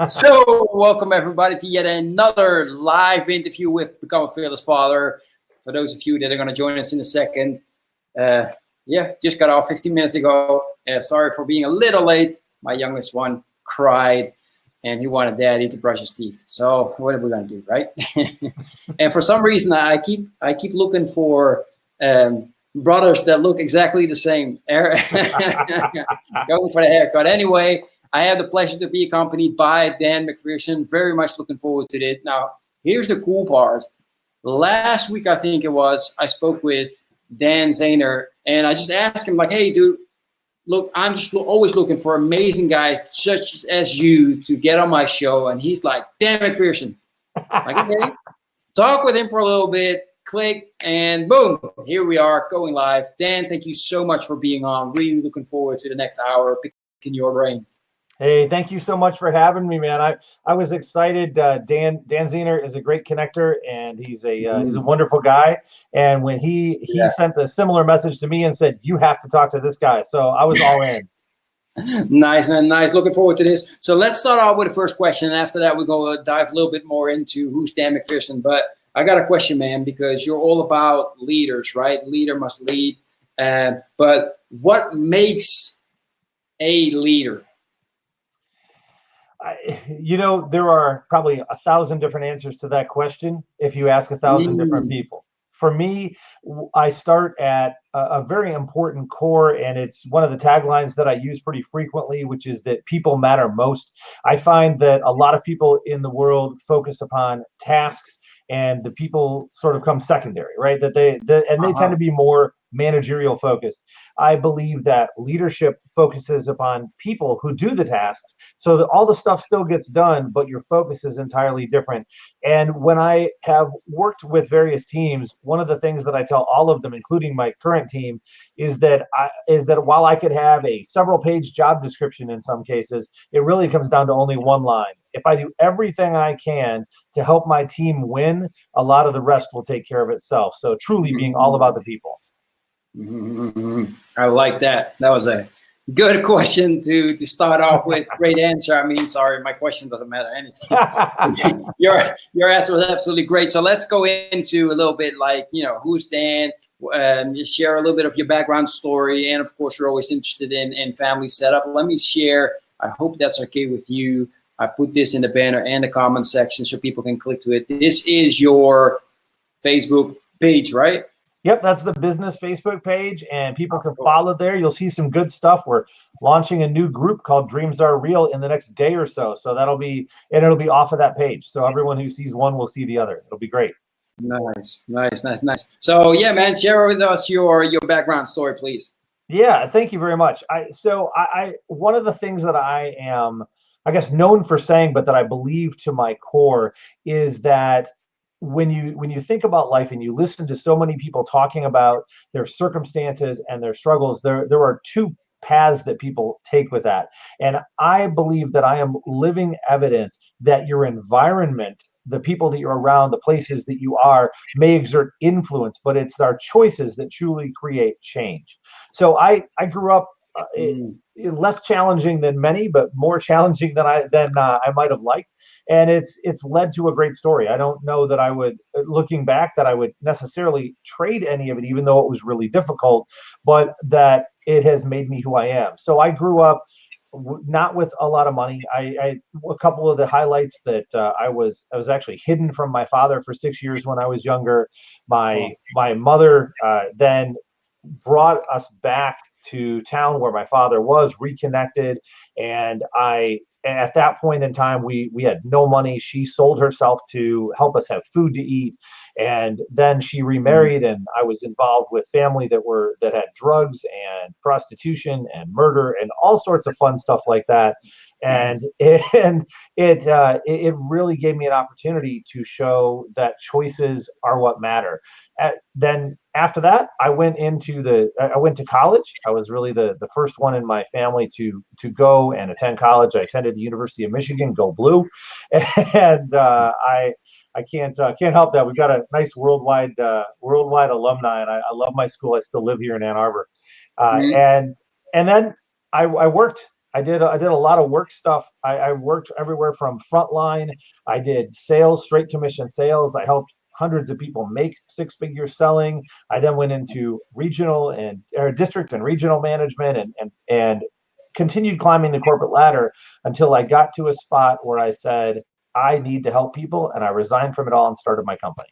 So, welcome everybody to yet another live interview with Become a Fearless Father. For those of you that are going to join us in a second, just got off 15 minutes ago. Sorry for being a little late. My youngest one cried, and he wanted daddy to brush his teeth. So, what are we going to do, right? And for some reason, I keep looking for brothers that look exactly the same. Going for the haircut. Anyway, I have the pleasure to be accompanied by Dan McPherson. Very much looking forward to it. Now, here's the cool part. Last week, I think it was, I spoke with Dan Zahner, and I just asked him, like, hey, dude, look, I'm just always looking for amazing guys such as you to get on my show. And he's like, Dan McPherson. Like, okay. Talk with him for a little bit, click, and boom, here we are going live. Dan, thank you so much for being on. Really looking forward to the next hour, picking your brain. Hey, thank you so much for having me, man. I was excited. Dan Zahner is a great connector, and he's a wonderful guy. And when he sent a similar message to me and said, "You have to talk to this guy," so I was all in. Nice, man. Nice. Looking forward to this. So let's start out with the first question, and after that, we're going to dive a little bit more into who's Dan McPherson. But I got a question, man, because you're all about leaders, right? Leader must lead. But what makes a leader? There are probably 1,000 different answers to that question if you ask 1,000 different people. For me, I start at a very important core, and it's one of the taglines that I use pretty frequently, which is that people matter most. I find that a lot of people in the world focus upon tasks, and the people sort of come secondary, right? They tend to be more managerial focused. I believe that leadership focuses upon people who do the tasks, so that all the stuff still gets done, but your focus is entirely different. And when I have worked with various teams, one of the things that I tell all of them, including my current team, is that while I could have a several-page job description in some cases, it really comes down to only one line. If I do everything I can to help my team win, a lot of the rest will take care of itself. So truly being all about the people. I like that. That was a good question to start off with. Great answer. I mean, sorry, my question doesn't matter anything. Your answer was absolutely great. So let's go into a little bit like, who's Dan? Just share a little bit of your background story. And of course, you're always interested in family setup. Let me share. I hope that's okay with you. I put this in the banner and the comment section so people can click to it. This is your Facebook page, right? Yep, that's the business Facebook page, and people can follow there. You'll see some good stuff. We're launching a new group called Dreams Are Real in the next day or so. So it'll be off of that page. So everyone who sees one will see the other. It'll be great. Nice. So yeah, man, share with us your background story, please. Yeah, thank you very much. I one of the things that I am, I guess, known for saying, but that I believe to my core, is that when you think about life and you listen to so many people talking about their circumstances and their struggles, there are two paths that people take with that. And I believe that I am living evidence that your environment, the people that you're around, the places that you are, may exert influence, but it's our choices that truly create change. So I grew up less challenging than many, but more challenging than I might have liked. And it's led to a great story. I don't know that I would, looking back, that I would necessarily trade any of it, even though it was really difficult, but that it has made me who I am. So I grew up not with a lot of money. A couple of the highlights that I was actually hidden from my father for 6 years when I was younger. My mother then brought us back to town where my father was, reconnected, and at that point in time, we had no money. She sold herself to help us have food to eat, and then she remarried, and I was involved with family that had drugs and prostitution and murder and all sorts of fun stuff like that. And it really gave me an opportunity to show that choices are what matter. Then after that, I went to college. I was really the first one in my family to go and attend college. I attended the University of Michigan, go Blue, and I can't help that. We've got a nice worldwide alumni, and I love my school. I still live here in Ann Arbor, and then I worked I did a lot of work stuff. I worked everywhere from frontline. I did sales, straight commission sales. I helped hundreds of people make six-figure selling. I then went into regional and or district and regional management and continued climbing the corporate ladder until I got to a spot where I said, I need to help people, and I resigned from it all and started my company.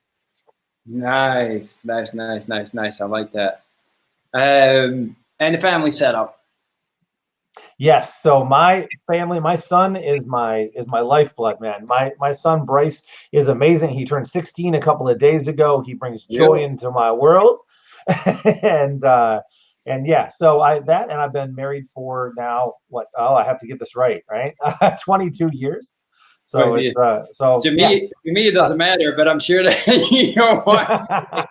Nice. I like that. And the family setup. Yes. So my family, my son is my lifeblood, man. My son Bryce is amazing. He turned 16 a couple of days ago. He brings joy into my world. and yeah, so I've been married for now I have to get this right, 22 years. So it's to me it doesn't matter, but I'm sure that your wife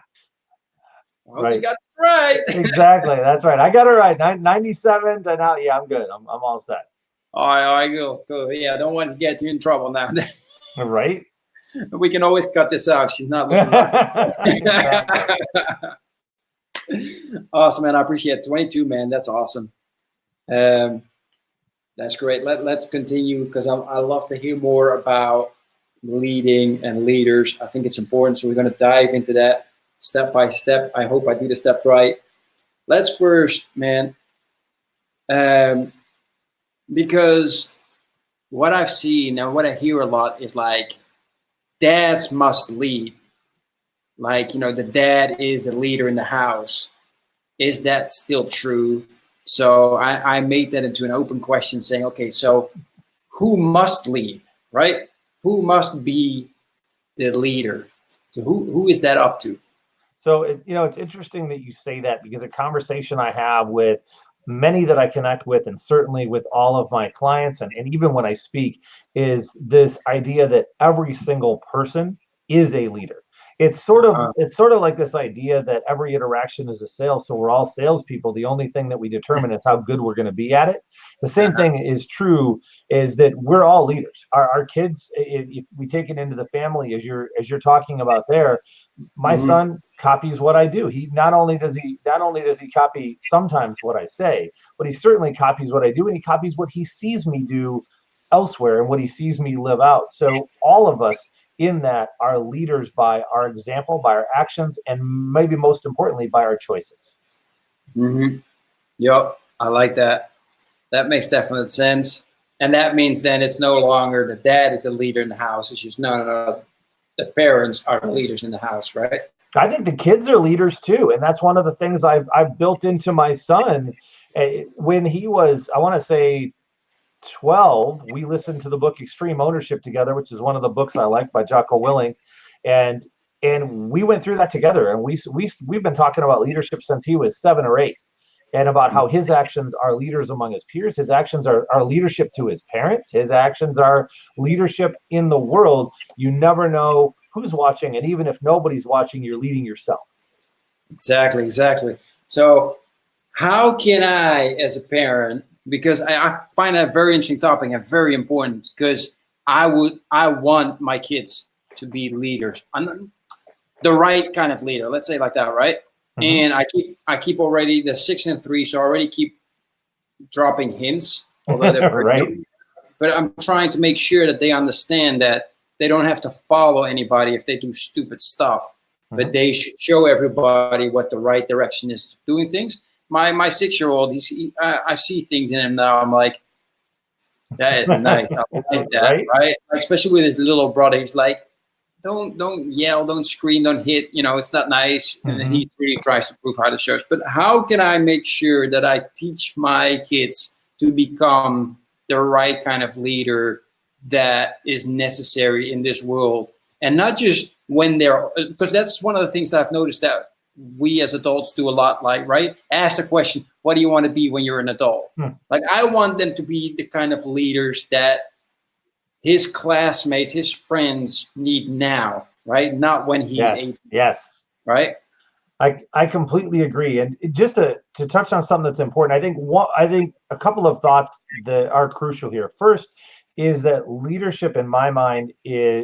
right. You got it right. Exactly. That's right. I got it right. 97 to now. Yeah, I'm good. I'm all set. All right, cool. Yeah, I don't want to get you in trouble now. Right. We can always cut this out. She's not looking right. Awesome, man. I appreciate it. 22, man. That's awesome. That's great. Let's continue because I love to hear more about leading and leaders. I think it's important. So we're going to dive into that step by step. I hope I do the step right. Let's first, man, because what I've seen and what I hear a lot is like dads must lead. Like, the dad is the leader in the house. Is that still true? So I made that into an open question saying, okay, so who must lead, right? Who must be the leader? So who is that up to? So, it's interesting that you say that because a conversation I have with many that I connect with, and certainly with all of my clients, and even when I speak, is this idea that every single person is a leader. It's sort of like this idea that every interaction is a sale. So we're all salespeople. The only thing that we determine is how good we're going to be at it. The same thing is true is that we're all leaders. Our kids, if we take it into the family, as you're talking about there, my son copies what I do. He not only does he copy sometimes what I say, but he certainly copies what I do, and he copies what he sees me do elsewhere and what he sees me live out. So all of us in that are leaders by our example, by our actions, and maybe most importantly, by our choices. Yep, I like that. That makes definite sense. And that means then it's no longer the dad is the leader in the house. It's just no. The parents are the leaders in the house, right? I think the kids are leaders too. And that's one of the things I've built into my son. When he was, I want to say 12, we listened to the book Extreme Ownership together, which is one of the books I like by Jocko Willing. And we went through that together. And we've been talking about leadership since he was 7 or 8. And about how his actions are leaders among his peers. His actions are leadership to his parents. His actions are leadership in the world. You never know who's watching. And even if nobody's watching, you're leading yourself. Exactly. So how can I, as a parent, because I find that a very interesting topic and very important, because I want my kids to be leaders. I'm the right kind of leader. Let's say like that, right? And I keep already the 6 and 3, so I already keep dropping hints. Right. But I'm trying to make sure that they understand that they don't have to follow anybody if they do stupid stuff, but they should show everybody what the right direction is of doing things. My 6-year-old, I see things in him now. I'm like, that is nice. I like that, right? Like, especially with his little brother, he's like, don't yell, don't scream, don't hit. It's not nice. And then he really tries to prove how to show. But how can I make sure that I teach my kids to become the right kind of leader that is necessary in this world? And not just when because that's one of the things that I've noticed that we as adults do a lot, like, right? Ask the question, what do you want to be when you're an adult? Like, I want them to be the kind of leaders that his classmates, his friends need now, right? Not when he's 18. Yes. Right? I completely agree. And just to touch on something that's important, I think a couple of thoughts that are crucial here. First is that leadership, in my mind,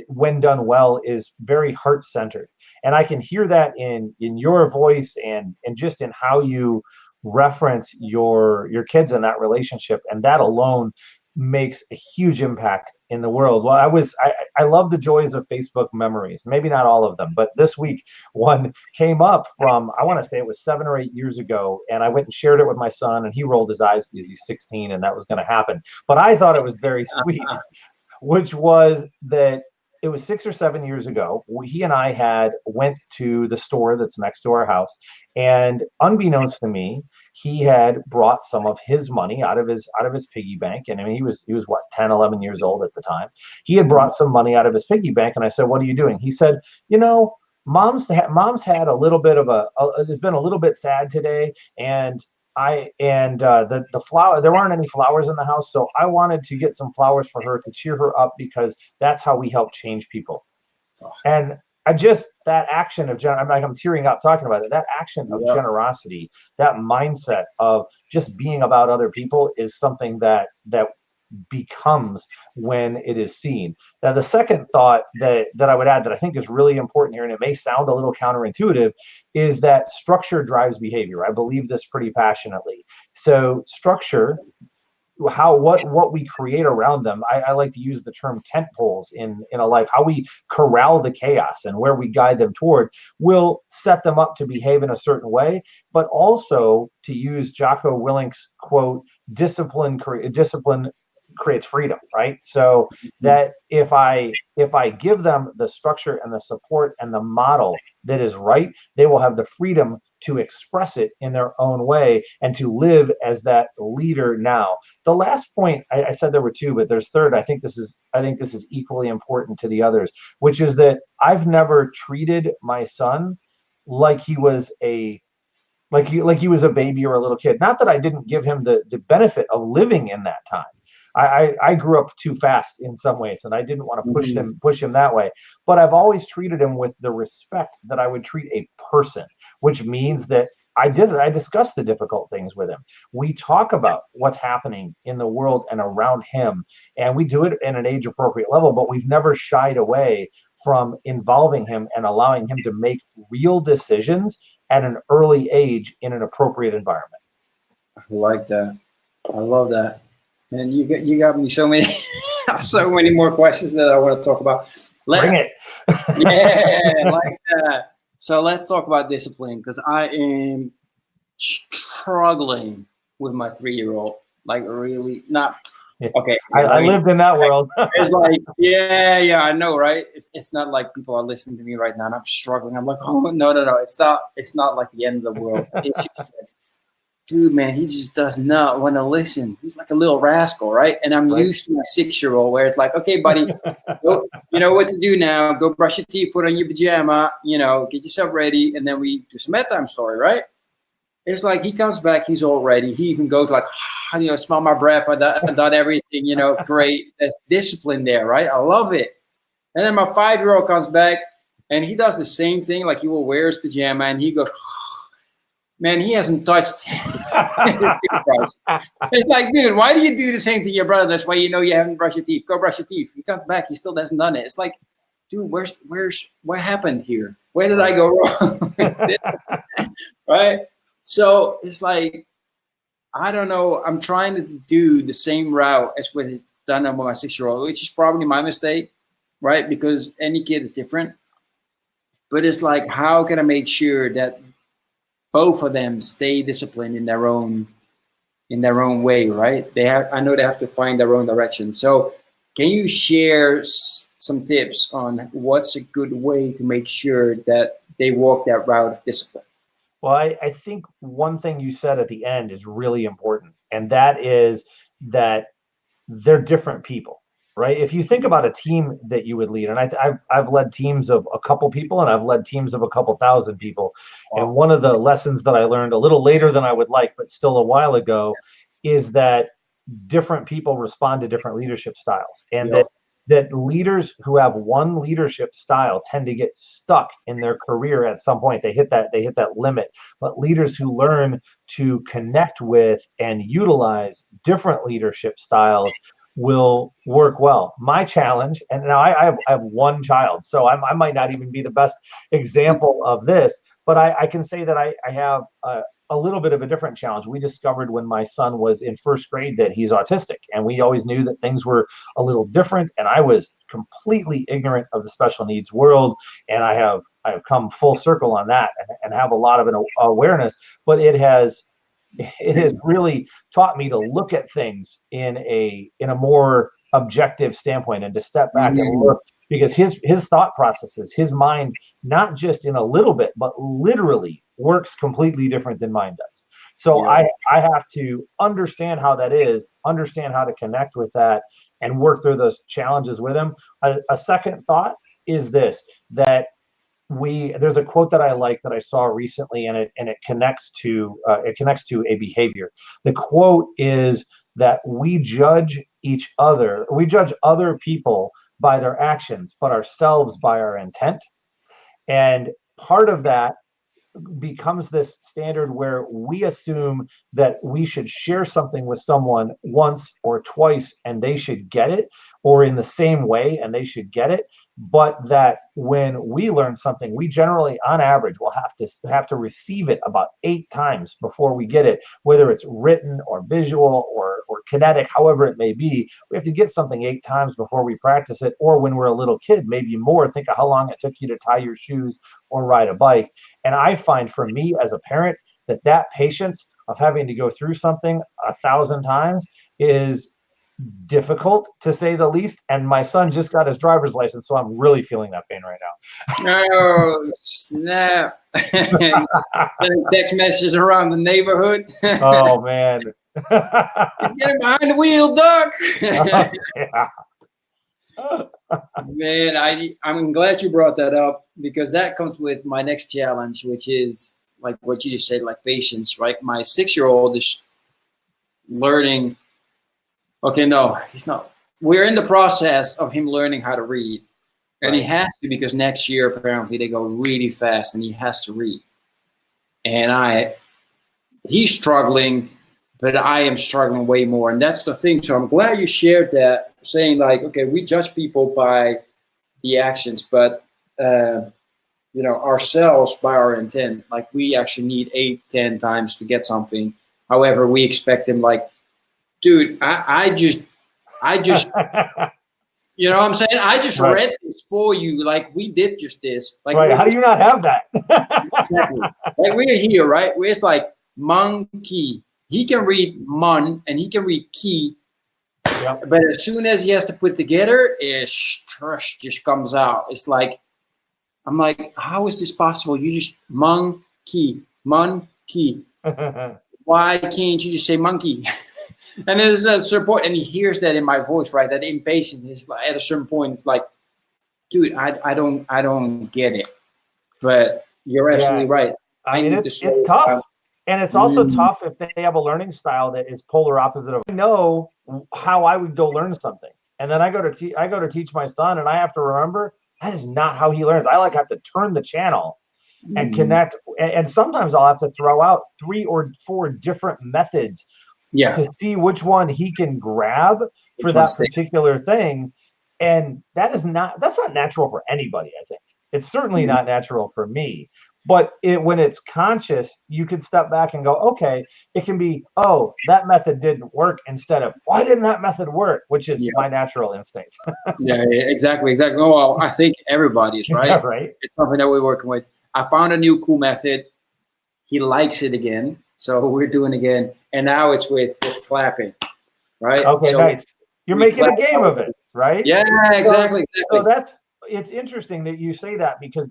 when done well, is very heart-centered. And I can hear that in your voice and just in how you reference your kids in that relationship, and that alone makes a huge impact in the world. Well, I love the joys of Facebook memories. Maybe not all of them, but this week one came up from, I want to say it was 7 or 8 years ago, and I went and shared it with my son, and he rolled his eyes because he's 16 and that was going to happen. But I thought it was very sweet, which was that it was 6 or 7 years ago. He and I had went to the store that's next to our house, and unbeknownst to me, he had brought some of his money out of his piggy bank. And I mean, he was what, 10, 11 years old at the time. He had brought some money out of his piggy bank, and I said, "What are you doing?" He said, "You know, mom's had a little bit of it's been a little bit sad today, and the flower, there weren't any flowers in the house, so I wanted to get some flowers for her to cheer her up, because that's how we help change people." And that action of I'm tearing up talking about it. That action of generosity, that mindset of just being about other people, is something that becomes when it is seen. Now, the second thought that I would add that I think is really important here, and it may sound a little counterintuitive, is that structure drives behavior. I believe this pretty passionately. So structure, what we create around them, I like to use the term tent poles in a life. How we corral the chaos and where we guide them toward will set them up to behave in a certain way, but also, to use Jocko Willink's quote, discipline creates freedom, right? So that if I give them the structure and the support and the model that is right, they will have the freedom to express it in their own way and to live as that leader. Now, the last point, I said there were two, but there's third. I think this is equally important to the others, which is that I've never treated my son like he was a baby or a little kid. Not that I didn't give him the benefit of living in that time. I grew up too fast in some ways, and I didn't want to push him that way. But I've always treated him with the respect that I would treat a person, which means that I discuss the difficult things with him. We talk about what's happening in the world and around him, and we do it in an age-appropriate level, but we've never shied away from involving him and allowing him to make real decisions at an early age in an appropriate environment. I like that. I love that. And you got me so many more questions that I want to talk about. Bring it. Yeah, like that. So let's talk about discipline, because I am struggling with my 3-year-old. Like, really not. Okay. I lived in that world. It's like, yeah, I know, right? It's not like people are listening to me right now and I'm struggling. I'm like, oh, no. It's not like the end of the world. It's just like, dude, man, he just does not want to listen. He's like a little rascal, right? And I'm used to my 6-year-old, where it's like, okay, buddy, go, you know what to do now. Go brush your teeth, put on your pajama, get yourself ready, and then we do some bedtime story, right? It's like he comes back, he's all ready. He even goes like, smell my breath. I've done everything, great. There's discipline there, right? I love it. And then my 5-year-old comes back, and he does the same thing. Like, he will wear his pajama, and he goes, man, he hasn't touched It's like, dude, why do you do the same thing to your brother? That's why you haven't brushed your teeth. Go brush your teeth. He comes back, he still hasn't done it. It's like, dude, what happened here? Where did I go wrong? Right? So it's like, I don't know. I'm trying to do the same route as what is done with my 6-year-old, which is probably my mistake, right? Because any kid is different. But it's like, how can I make sure that both of them stay disciplined in their own way, right? I know they have to find their own direction. So can you share some tips on what's a good way to make sure that they walk that route of discipline? Well, I think one thing you said at the end is really important, and that is that they're different people, right? If you think about a team that you would lead, and I've led teams of a couple people, and I've led teams of a couple thousand people. Wow. And one of the lessons that I learned a little later than I would like, but still a while ago, is that different people respond to different leadership styles, and that leaders who have one leadership style tend to get stuck in their career at some point. They hit that limit. But leaders who learn to connect with and utilize different leadership styles will work well. My challenge, and now I have one child, so I might not even be the best example of this, but I can say that I have a a little bit of a different challenge. We discovered when my son was in first grade that he's autistic, and we always knew that things were a little different, and I was completely ignorant of the special needs world, and I have come full circle on that, and have a lot of an awareness, but it has really taught me to look at things in a more objective standpoint, and to step back and look, because his thought processes, his mind, not just in a little bit, but literally works completely different than mine does. So I have to understand how that is, understand how to connect with that, and work through those challenges with him. A second thought is this, that there's a quote that I like that I saw recently, and it connects to a behavior. The quote is that we judge other people by their actions, but ourselves by our intent. And part of that becomes this standard where we assume that we should share something with someone once or twice and they should get it, or in the same way and they should get it. But that when we learn something, we generally, on average, will have to receive it about 8 times before we get it, whether it's written or visual or kinetic, however it may be. We have to get something 8 times before we practice it, or when we're a little kid, maybe more. Think of how long it took you to tie your shoes or ride a bike. And I find, for me as a parent, that patience of having to go through something 1,000 times is difficult, to say the least. And my son just got his driver's license, so I'm really feeling that pain right now. Oh, snap. Sending text messages around the neighborhood. Oh, man. He's getting behind the wheel, Doc. Man, I'm glad you brought that up, because that comes with my next challenge, which is like what you just said, like patience, right? My 6-year-old is learning. Okay, no, he's not. We're in the process of him learning how to read. And he has to, because next year, apparently, they go really fast and he has to read. And he's struggling, but I am struggling way more. And that's the thing. So I'm glad you shared that, saying like, okay, we judge people by the actions, but, ourselves by our intent. Like, we actually need 8-10 times to get something. However, we expect them like, dude, I just, you know what I'm saying? I just read this for you. Like, we did just this. Like, how do you not have that? Exactly. Like, we're here, right? Where it's like monkey. He can read mon and he can read key. Yep. But as soon as he has to put together, trash just comes out. It's like, I'm like, how is this possible? You just monkey. Why can't you just say monkey? And there's a certain point, and he hears that in my voice, right? That impatience is like, at a certain point, it's like, dude, I don't get it. But you're absolutely right. I mean, it's tough. And it's also tough if they have a learning style that is polar opposite of. I know how I would go learn something, and then I go to teach my son, and I have to remember that is not how he learns. I have to turn the channel and connect, and sometimes I'll have to throw out 3 or 4 different methods to see which one he can grab for that particular thing. And that's not natural for anybody, I think. It's certainly not natural for me. But when it's conscious, you can step back and go, okay, it can be, oh, that method didn't work, instead of, why didn't that method work? Which is my natural instinct. Yeah, exactly. Well, I think everybody's right. Yeah, right. It's something that we're working with. I found a new cool method. He likes it again. So we're doing it again. And now it's with clapping, right? Okay, so nice. You're making a game of it, right? Yeah, exactly. So it's interesting that you say that, because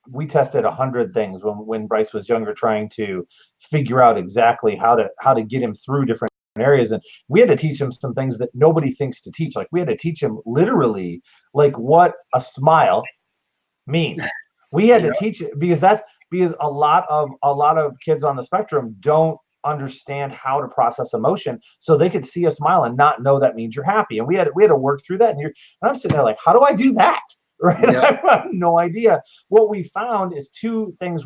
we tested 100 things when Bryce was younger, trying to figure out exactly how to get him through different areas. And we had to teach him some things that nobody thinks to teach. Like, we had to teach him literally like what a smile means. We had to teach it, because a lot of kids on the spectrum don't understand how to process emotion, so they could see a smile and not know that means you're happy. And we had to work through that. And I'm sitting there like, how do I do that? right? Yeah. I have no idea. What we found is two things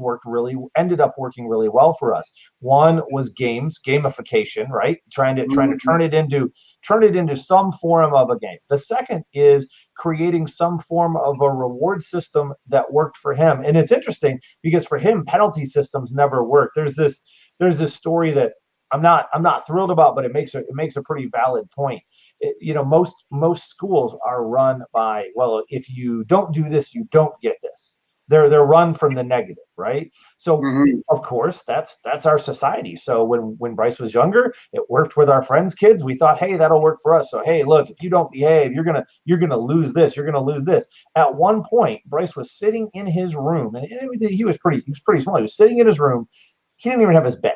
ended up working really well for us. One was gamification, right? Trying to turn it into some form of a game. The second is creating some form of a reward system that worked for him. And it's interesting because for him, penalty systems never work. There's this story that I'm not thrilled about, but it makes a pretty valid point. Most schools are run by, well, if you don't do this, you don't get this. They're run from the negative, right? So of course that's our society. So when Bryce was younger, it worked with our friends' kids. We thought, hey, that'll work for us. So hey, look, if you don't behave, you're gonna lose this. You're gonna lose this. At one point, Bryce was sitting in his room, and he was pretty small. He was sitting in his room. He didn't even have his bed.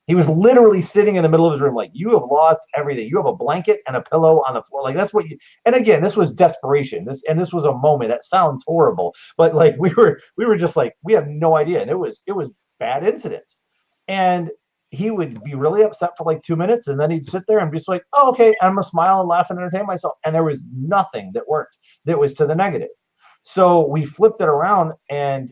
He was literally sitting in the middle of his room, like, you have lost everything. You have a blanket and a pillow on the floor. Like, that's what you, and again, this was desperation. This was a moment. That sounds horrible, but like we were just like, we have no idea. And it was bad incidents. And he would be really upset for like 2 minutes, and then he'd sit there and be just like, oh, okay, I'm gonna smile and laugh and entertain myself. And there was nothing that worked that was to the negative. So we flipped it around and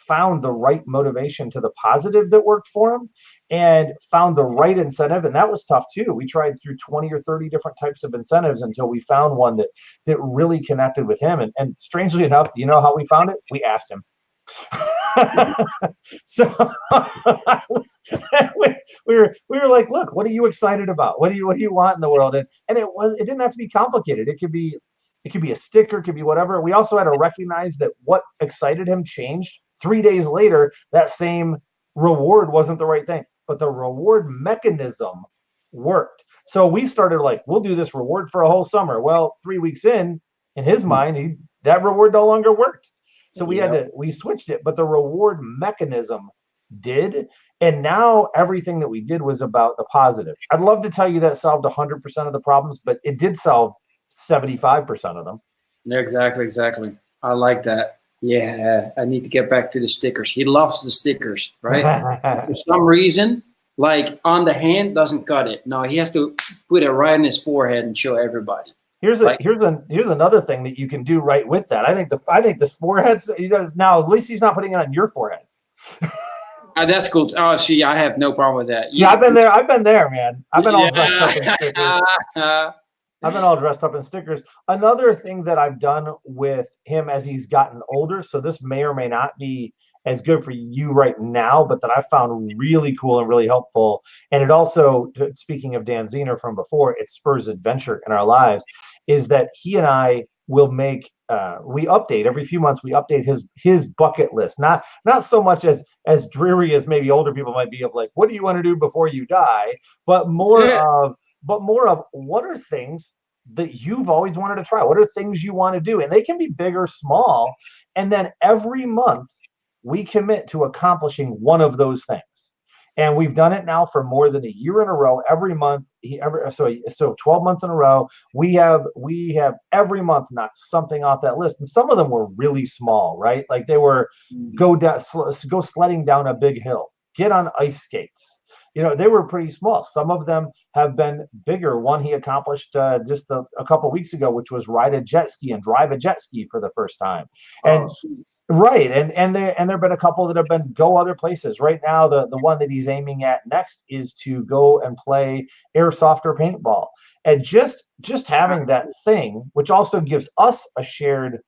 found the right motivation to the positive that worked for him, and found the right incentive. And that was tough too. We tried through 20 or 30 different types of incentives until we found one that really connected with him. And strangely enough, do you know how we found it? We asked him. So we were like, look, what are you excited about? What do you want in the world? And it didn't have to be complicated. It could be a sticker, it could be whatever. We also had to recognize that what excited him changed. 3 days later, that same reward wasn't the right thing, but the reward mechanism worked. So we started like, we'll do this reward for a whole summer. Well, 3 weeks in his mind, that reward no longer worked. So we switched it, but the reward mechanism did. And now everything that we did was about the positive. I'd love to tell you that solved 100% of the problems, but it did solve 75% of them. Yeah, exactly. I like that. Yeah, I need to get back to the stickers. He loves the stickers, right? For some reason, like on the hand doesn't cut it. No, he has to put it right on his forehead and show everybody. Here's another thing that you can do right with that. I think this forehead, he does now. At least he's not putting it on your forehead. That's cool. Oh, see, I have no problem with that. Yeah, I've been there, man. I've been all dressed up in stickers. I've been all dressed up in stickers. Another thing that I've done with him as he's gotten older, so this may or may not be as good for you right now, but that I found really cool and really helpful. And it also, speaking of Dan Zener from before, it spurs adventure in our lives, is that he and I will make, we update every few months, we update his bucket list. Not so much as dreary as maybe older people might be of like, what do you want to do before you die? But more of what are things that you've always wanted to try? What are things you want to do? And they can be big or small. And then every month we commit to accomplishing one of those things. And we've done it now for more than a year in a row. Every month, so 12 months in a row, we have every month knocked something off that list. And some of them were really small, right? Like they were go sledding down a big hill, get on ice skates. They were pretty small. Some of them have been bigger. One he accomplished just a couple weeks ago, which was ride a jet ski and drive a jet ski for the first time. And right, and there've been a couple that have been go other places. Right now, the one that he's aiming at next is to go and play airsoft or paintball. And just having that thing, which also gives us a shared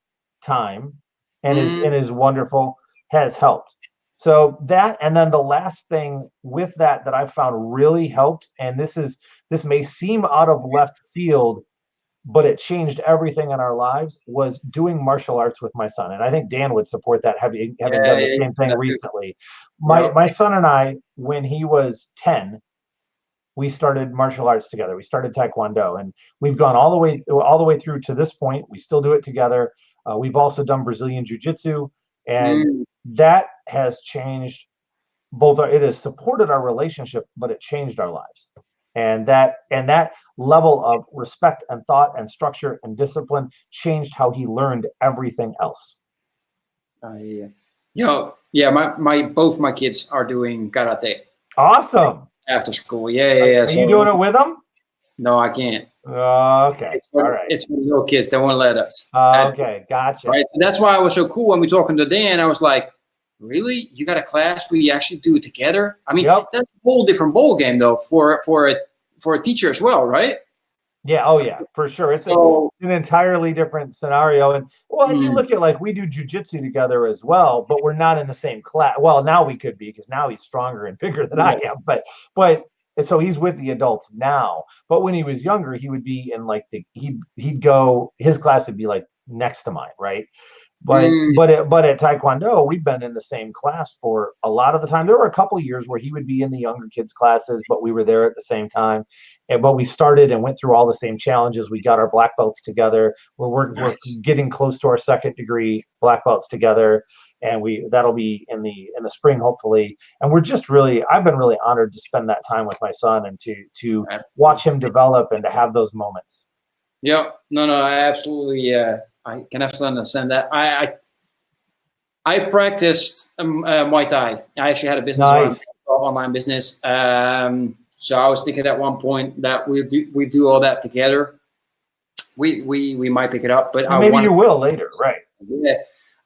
time and is wonderful, has helped. So that, and then the last thing with that I've found really helped, and this may seem out of left field, but it changed everything in our lives, was doing martial arts with my son. And I think Dan would support that, having done the same thing recently. My son and I, when he was 10, we started martial arts together. We started Taekwondo, and we've gone all the way through to this point. We still do it together. We've also done Brazilian Jiu-Jitsu, and that has changed it has supported our relationship, but it changed our lives. And that level of respect and thought and structure and discipline changed how he learned everything else. Both my kids are doing karate. Awesome. After school. Yeah. Are you doing it with them? No, I can't. Okay. All right. It's for the little kids. They won't let us. Okay. Gotcha. Right. So that's why it was so cool when we talking to Dan. I was like, really? You got a class where you actually do it together? I mean, Yep. that's a whole different ball game though for a teacher as well, right? Yeah. Oh, yeah, for sure. It's an entirely different scenario. And well, you look at like we do jujitsu together as well, but we're not in the same class. Well, now we could be because now he's stronger and bigger than I am. But so he's with the adults now. But when he was younger, he would be in like he'd go, his class would be like next to mine, right? But at Taekwondo, we've been in the same class for a lot of the time. There were a couple of years where he would be in the younger kids' classes, but we were there at the same time. But we started and went through all the same challenges. We got our black belts together. We're getting close to our second degree black belts together, and that'll be in the spring hopefully. And I've been really honored to spend that time with my son and to watch him develop and to have those moments. Yeah, no, I absolutely, I can absolutely understand that. I practiced Muay Thai. I actually had a business, online business. So I was thinking at one point that we do all that together. We might pick it up, but maybe you will later, right? Yeah,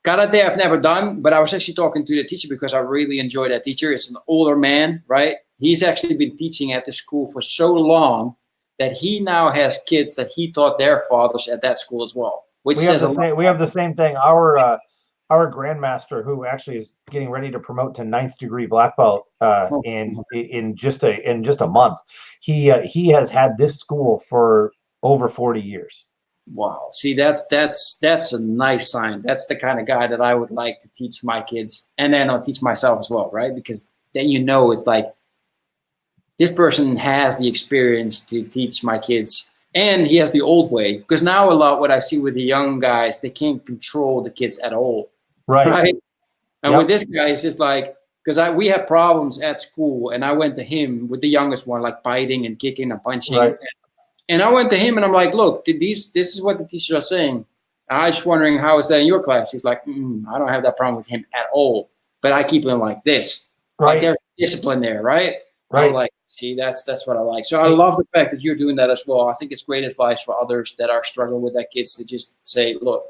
karate I've never done, but I was actually talking to the teacher because I really enjoy that teacher. It's an older man, right? He's actually been teaching at the school for so long that he now has kids that he taught their fathers at that school as well. Which we have the same thing. Our grandmaster, who actually is getting ready to promote to 9th degree black belt in just a month, he has had this school for over 40 years. Wow. See, that's a nice sign. That's the kind of guy that I would like to teach my kids, and then I'll teach myself as well, right? Because then it's like, this person has the experience to teach my kids, and he has the old way. Because now a lot what I see with the young guys, they can't control the kids at all. Right? And with this guy, it's just like, because we had problems at school, and I went to him with the youngest one, like biting and kicking and punching. Right. And I went to him and I'm like, look, this is what the teachers are saying. I was wondering, how is that in your class? He's like, I don't have that problem with him at all. But I keep him like this. Right. Like there's discipline there, right? Right. I'm like, see, that's what I like. So I love the fact that you're doing that as well. I think it's great advice for others that are struggling with their kids to just say, look,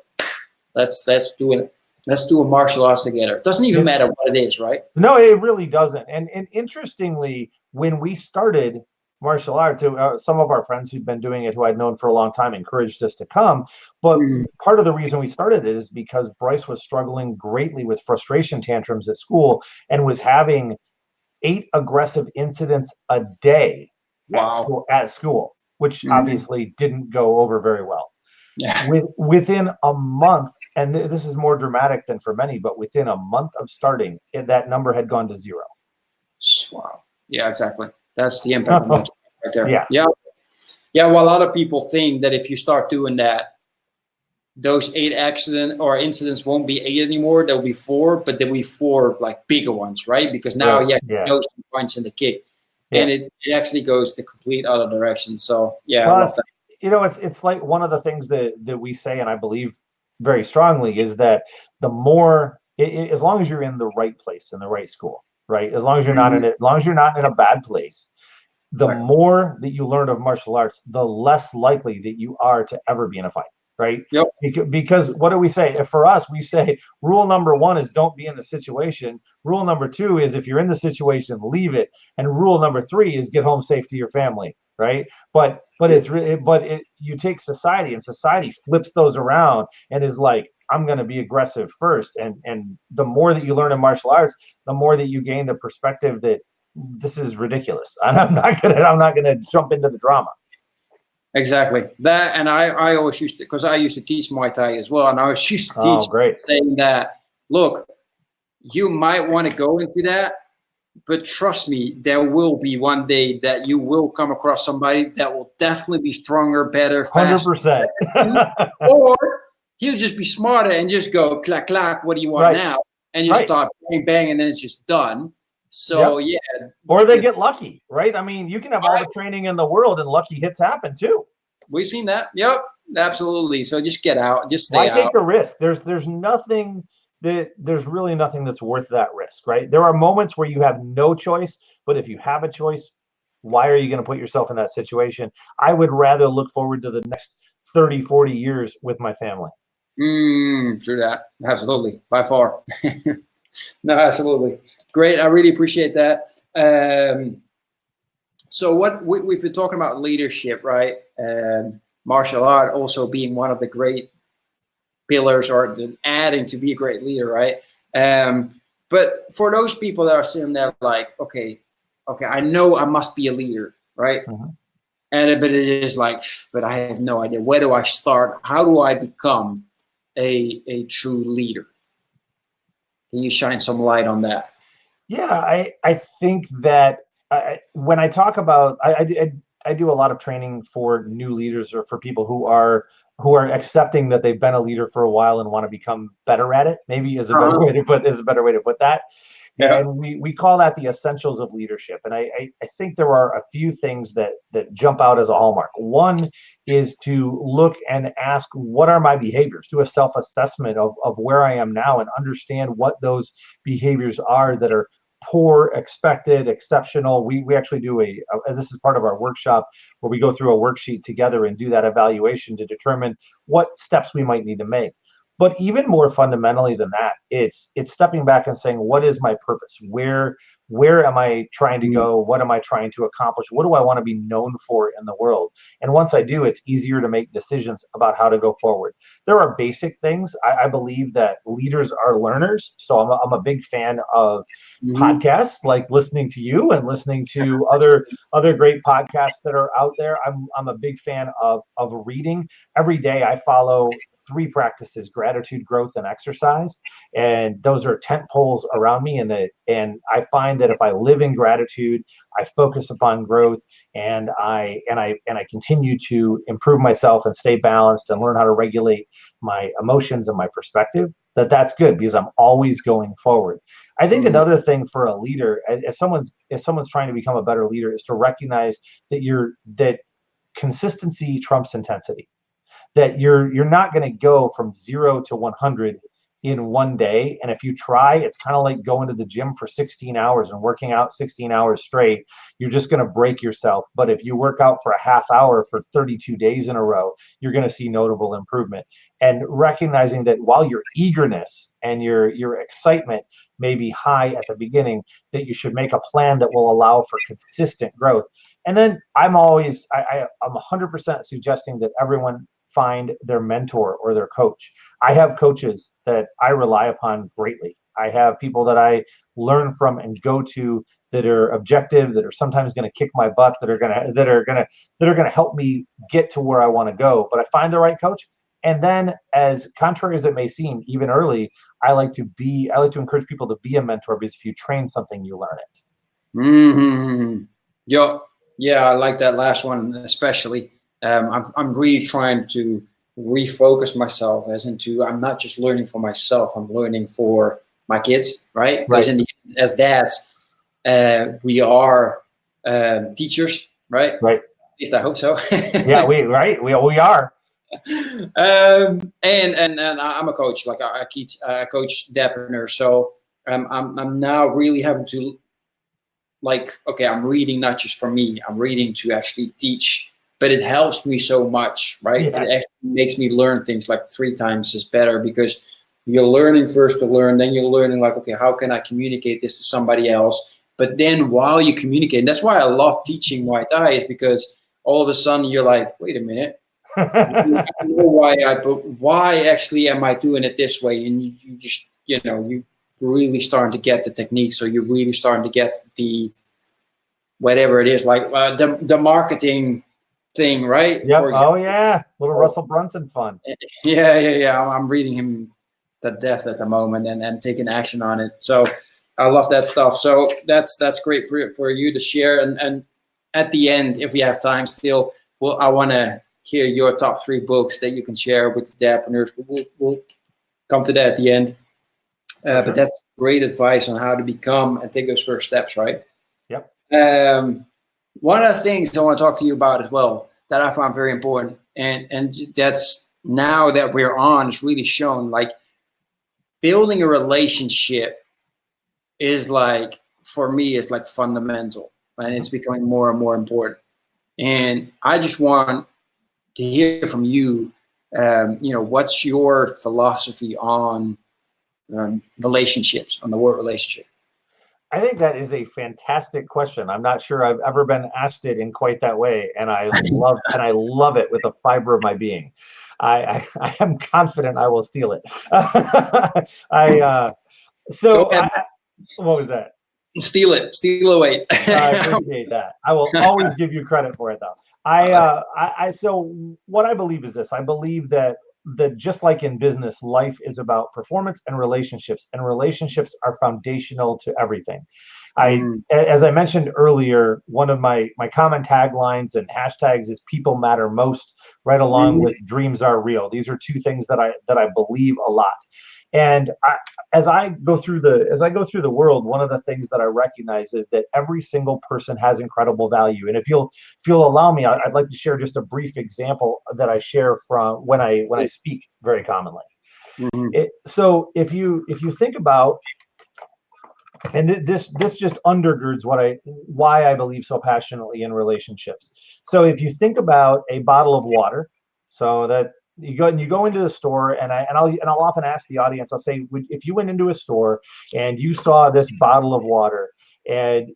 let's do it. Let's do a martial arts together. It doesn't even matter what it is, right? No, it really doesn't. And interestingly, when we started martial arts, some of our friends who'd been doing it, who I'd known for a long time, encouraged us to come. But part of the reason we started it is because Bryce was struggling greatly with frustration tantrums at school and was having 8 aggressive incidents a day at school, which obviously didn't go over very well. Yeah. Within a month, and this is more dramatic than for many, but within a month of starting, that number had gone to 0. Wow. Yeah, exactly. That's the impact right there. Yeah. Well, a lot of people think that if you start doing that, those 8 accidents or incidents won't be 8 anymore. There'll be 4, but there'll be 4 like bigger ones, right? Because now you know the punch and the kick, and it actually goes the complete other direction. So I love that. It's like one of the things that we say, and I believe very strongly, is that the more, as long as you're in the right place, in the right school, right? As long as you're not in it, as long as you're not in a bad place, the more that you learn of martial arts, the less likely that you are to ever be in a fight, right? Yep. Because what do we say? For us, we say rule number 1 is don't be in the situation. Rule number 2 is if you're in the situation, leave it. And rule number 3 is get home safe to your family, right? But you take society, and society flips those around and is like, I'm going to be aggressive first. And the more that you learn in martial arts, the more that you gain the perspective that this is ridiculous. And I'm not gonna jump into the drama. Exactly that. And I always used to, because I used to teach Muay Thai as well, and I was used to teach saying that, look, you might want to go into that, but trust me, there will be one day that you will come across somebody that will definitely be stronger, better, faster. 100%. Or he'll just be smarter and just go clack clack. What do you want now? And you start bang bang, and then it's just done. So or they get lucky, right? I mean, you can have all the training in the world, and lucky hits happen too. We've seen that. Yep, absolutely. So just get out, just stay out. Why take the risk? There's really nothing that's worth that risk, right? There are moments where you have no choice, but if you have a choice, Why are you going to put yourself in that situation? I would rather look forward to the next 30, 40 years with my family. True that. Absolutely. By far. No, absolutely. Great. I really appreciate that. So what we've been talking about leadership, right? Martial art also being one of the great pillars or adding to be a great leader, right? But for those people that are sitting there like, okay, I know I must be a leader, right? But it is like, but I have no idea. Where do I start? How do I become a true leader? Can you shine some light on that? Yeah, I think that when I talk about, I do a lot of training for new leaders or for people who are accepting that they've been a leader for a while and want to become better at it. Maybe is a better way to put that. Yeah. And we call that the essentials of leadership. And I think there are a few things that jump out as a hallmark. One is to look and ask, what are my behaviors? Do a self-assessment of where I am now and understand what those behaviors are that are poor, expected, exceptional. We actually do this is part of our workshop where we go through a worksheet together and do that evaluation to determine what steps we might need to make. But even more fundamentally than that, it's stepping back and saying, what is my purpose? Where am I trying to go? What am I trying to accomplish? What do I want to be known for in the world? And once I do, it's easier to make decisions about how to go forward. There are basic things. I believe that leaders are learners. So I'm a big fan of podcasts, like listening to you and listening to other great podcasts that are out there. I'm a big fan of reading. Every day I follow 3 practices: gratitude, growth, and exercise. And those are tent poles around me. And I find that if I live in gratitude, I focus upon growth, and I continue to improve myself and stay balanced and learn how to regulate my emotions and my perspective, that's good because I'm always going forward. I think another thing for a leader, if someone's trying to become a better leader, is to recognize that consistency trumps intensity. That you're not going to go from 0 to 100 in one day. And if you try, it's kind of like going to the gym for 16 hours and working out 16 hours straight. You're just going to break yourself. But if you work out for a half hour for 32 days in a row, you're going to see notable improvement. And recognizing that while your eagerness and your excitement may be high at the beginning, that you should make a plan that will allow for consistent growth. And then I'm 100% suggesting that everyone find their mentor or their coach. I have coaches that I rely upon greatly. I have people that I learn from and go to that are objective, that are sometimes going to kick my butt, that are going to help me get to where I want to go. But I find the right coach. And then, as contrary as it may seem, even early, I like to encourage people to be a mentor, because if you train something, you learn it. Yeah, I like that last one especially. I'm really trying to refocus myself I'm not just learning for myself, I'm learning for my kids, right? Because as dads, we are teachers, right? Right. At least I hope so. Yeah, we are. And I'm a coach. Like I coach Dadpreneur, so I'm now really having to, like, okay, I'm reading not just for me, I'm reading to actually teach. But it helps me so much, right? Yes. It actually makes me learn things like 3 times is better, because you're learning first to learn, then you're learning like, okay, how can I communicate this to somebody else? But then while you communicate, and that's why I love teaching Muay Thai, is because all of a sudden you're like, wait a minute, I know why actually am I doing it this way? And you just, you really starting to get the technique. So you're really starting to get the, whatever it is, like the marketing thing, right? Yep. Oh yeah, little Russell Brunson fun. Yeah. I'm reading him to death at the moment and taking action on it. So I love that stuff. So that's great for you to share. And at the end, if we have time still, I want to hear your top 3 books that you can share with the Dadpreneurs. We'll come to that at the end. But that's great advice on how to become and take those first steps, right? Yep. One of the things I want to talk to you about as well that I found very important, and that's now that we're on, it's really shown, like, building a relationship is, like, for me, is like fundamental. and it's becoming more and more important. And I just want to hear from you. What's your philosophy on relationships, on the word relationship? I think that is a fantastic question. I'm not sure I've ever been asked it in quite that way, and I love it with the fiber of my being. I am confident I will steal it. What was that? Steal it, steal away. I appreciate that. I will always give you credit for it, though. So what I believe is this. I believe that just like in business, life is about performance and relationships are foundational to everything. As I mentioned earlier, one of my common taglines and hashtags is "People matter most," right along with "Dreams are real." These are two things that I believe a lot. And as I go through the world, one of the things that I recognize is that every single person has incredible value. And if you'll allow me, I'd like to share just a brief example that I share from when I speak very commonly. So if you think about, and this just undergirds why I believe so passionately in relationships. So if you think about a bottle of water, so that you go into the store, and I'll often ask the audience, I'll say, if you went into a store and you saw this bottle of water, and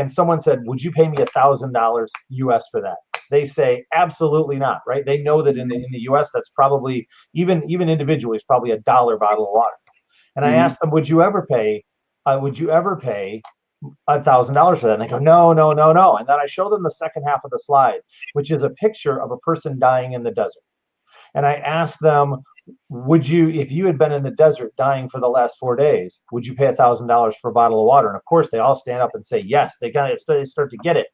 someone said, would you pay me $1,000 US for that? They say, absolutely not, right? They know that in the US, that's probably, even individually, it's probably $1 bottle of water. And I asked them, would you ever pay $1,000 for that? And they go, no. And then I show them the second half of the slide, which is a picture of a person dying in the desert. And I asked them, if you had been in the desert dying for the last 4 days, would you pay $1,000 for a bottle of water? And of course, they all stand up and say yes. They start to get it.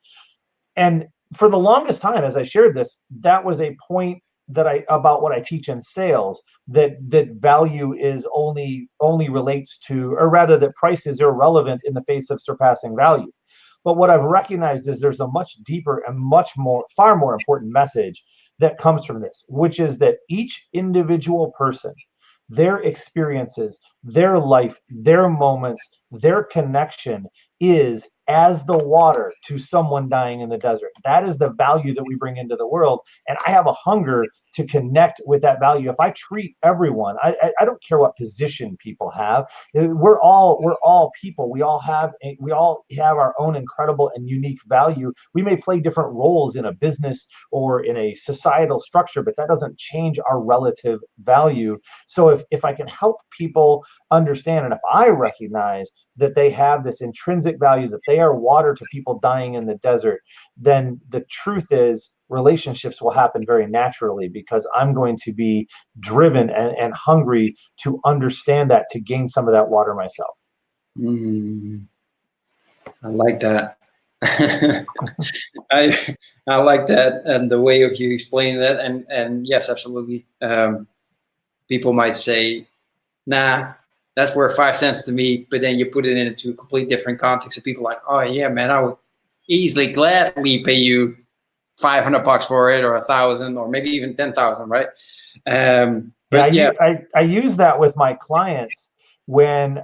And for the longest time, as I shared this, that was a point about what I teach in sales, that value is only relates to, or rather that price is irrelevant in the face of surpassing value. But what I've recognized is there's a much deeper and far more important message that comes from this, which is that each individual person, their experiences, their life, their moments, their connection is as the water to someone dying in the desert. That is the value that we bring into the world. And I have a hunger to connect with that value. If I treat everyone, I don't care what position people have. We're all people. We all have our own incredible and unique value. We may play different roles in a business or in a societal structure, but that doesn't change our relative value. So if I can help people understand, and if I recognize that they have this intrinsic value, that they are water to people dying in the desert, then the truth is relationships will happen very naturally, because I'm going to be driven and hungry to understand that, to gain some of that water myself. I like that. I like that, and the way of you explaining that. And yes, absolutely. People might say, nah, that's worth 5 cents to me, but then you put it into a complete different context, and people are like, oh yeah, man, I would easily gladly pay you $500 for it, or 1,000, or maybe even 10,000, right? I use that with my clients when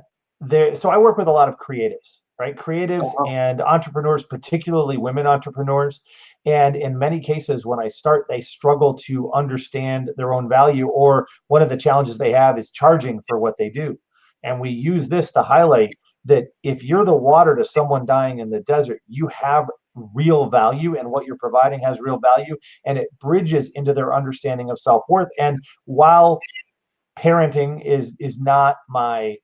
so I work with a lot of creatives, right? Creatives and entrepreneurs, particularly women entrepreneurs. And in many cases, when I start, they struggle to understand their own value, or one of the challenges they have is charging for what they do. And we use this to highlight that if you're the water to someone dying in the desert, you have real value, and what you're providing has real value, and it bridges into their understanding of self-worth. And while parenting is not my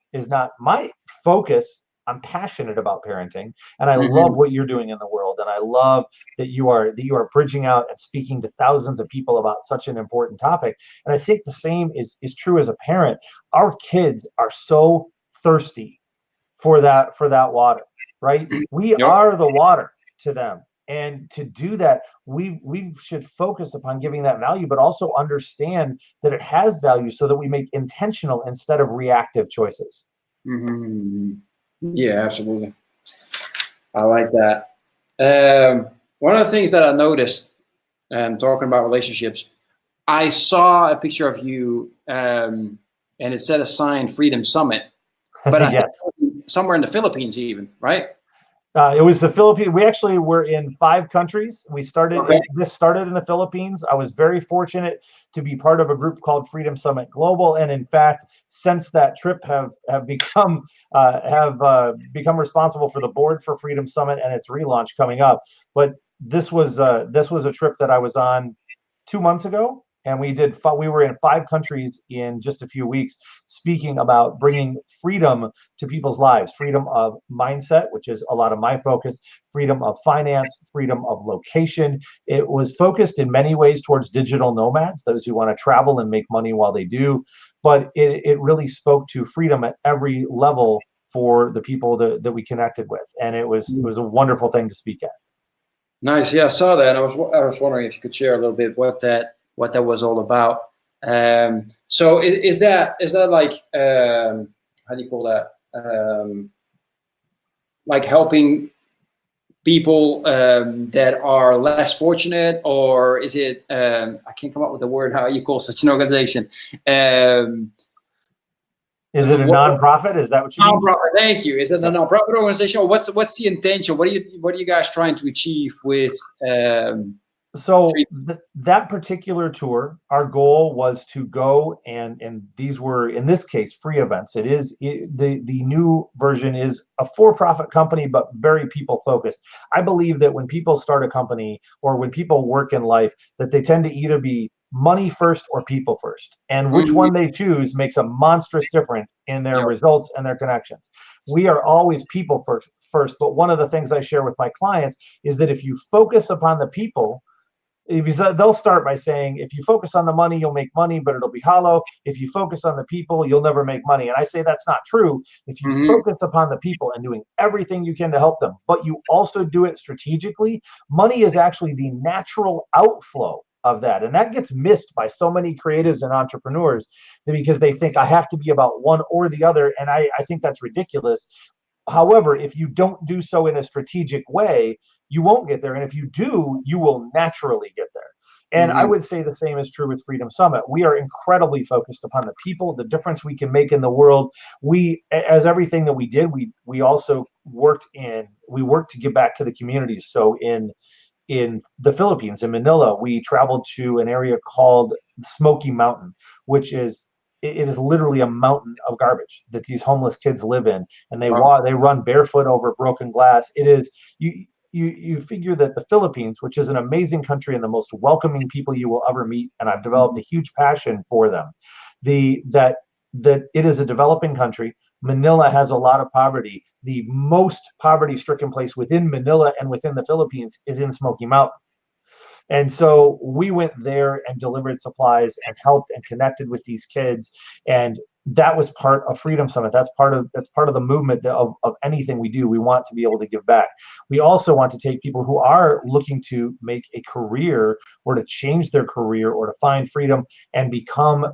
focus, I'm passionate about parenting, and I love what you're doing in the world, and I love that you are bridging out and speaking to thousands of people about such an important topic. And I think the same is true as a parent. Our kids are so thirsty for that water, right? We are the water to them. And to do that, we should focus upon giving that value, but also understand that it has value, so that we make intentional instead of reactive choices. Yeah, absolutely. I like that. One of the things that I noticed, talking about relationships, I saw a picture of you, and it said a sign, Freedom Summit, but I think somewhere in the Philippines even, right? It was the Philippines. We actually were in 5 countries. We started. Okay. This started in the Philippines. I was very fortunate to be part of a group called Freedom Summit Global, and in fact, since that trip, have become responsible for the board for Freedom Summit and its relaunch coming up. But this was a trip that I was on 2 months ago, and we were in 5 countries in just a few weeks, speaking about bringing freedom to people's lives, freedom of mindset, which is a lot of my focus, freedom of finance, freedom of location. It was focused in many ways towards digital nomads, those who want to travel and make money while they do, but it really spoke to freedom at every level for the people that we connected with, and it was a wonderful thing to speak at. Nice. Yeah, I saw that. I was wondering if you could share a little bit what that was all about. So is that like how do you call that? Like helping people that are less fortunate, or is it? I can't come up with the word. How you call such an organization? Is it a nonprofit? Is that what you mean? Nonprofit. Thank you. Is it a nonprofit organization, or what's the intention? What are you guys trying to achieve with? So that particular tour, our goal was to go and these were, in this case, free events. The new version is a for-profit company, but very people focused. I believe that when people start a company or when people work in life, that they tend to either be money first or people first, and which one they choose makes a monstrous difference in their results and their connections. We are always people first, but one of the things I share with my clients is that if you focus upon the people, because they'll start by saying, if you focus on the money, you'll make money, but it'll be hollow. If you focus on the people, you'll never make money. And I say that's not true. If you focus upon the people and doing everything you can to help them, but you also do it strategically, money is actually the natural outflow of that. And that gets missed by so many creatives and entrepreneurs because they think I have to be about one or the other. And I think that's ridiculous. However, if you don't do so in a strategic way, you won't get there. And if you do, you will naturally get there. And I would say the same is true with Freedom Summit. We are incredibly focused upon the people, the difference we can make in the world. We, as everything that we did, we also worked to give back to the communities. So in the Philippines, in Manila, we traveled to an area called Smoky Mountain, which is literally a mountain of garbage that these homeless kids live in, and they run barefoot over broken glass. It is you figure that the Philippines, which is an amazing country and the most welcoming people you will ever meet, and I've developed a huge passion for them, that it is a developing country. Manila has a lot of poverty. The most poverty-stricken place within Manila and within the Philippines is in Smoky Mountain. And so we went there and delivered supplies and helped and connected with these kids. And that was part of Freedom Summit. That's part of the movement of anything we do. We want to be able to give back. We also want to take people who are looking to make a career or to change their career or to find freedom and become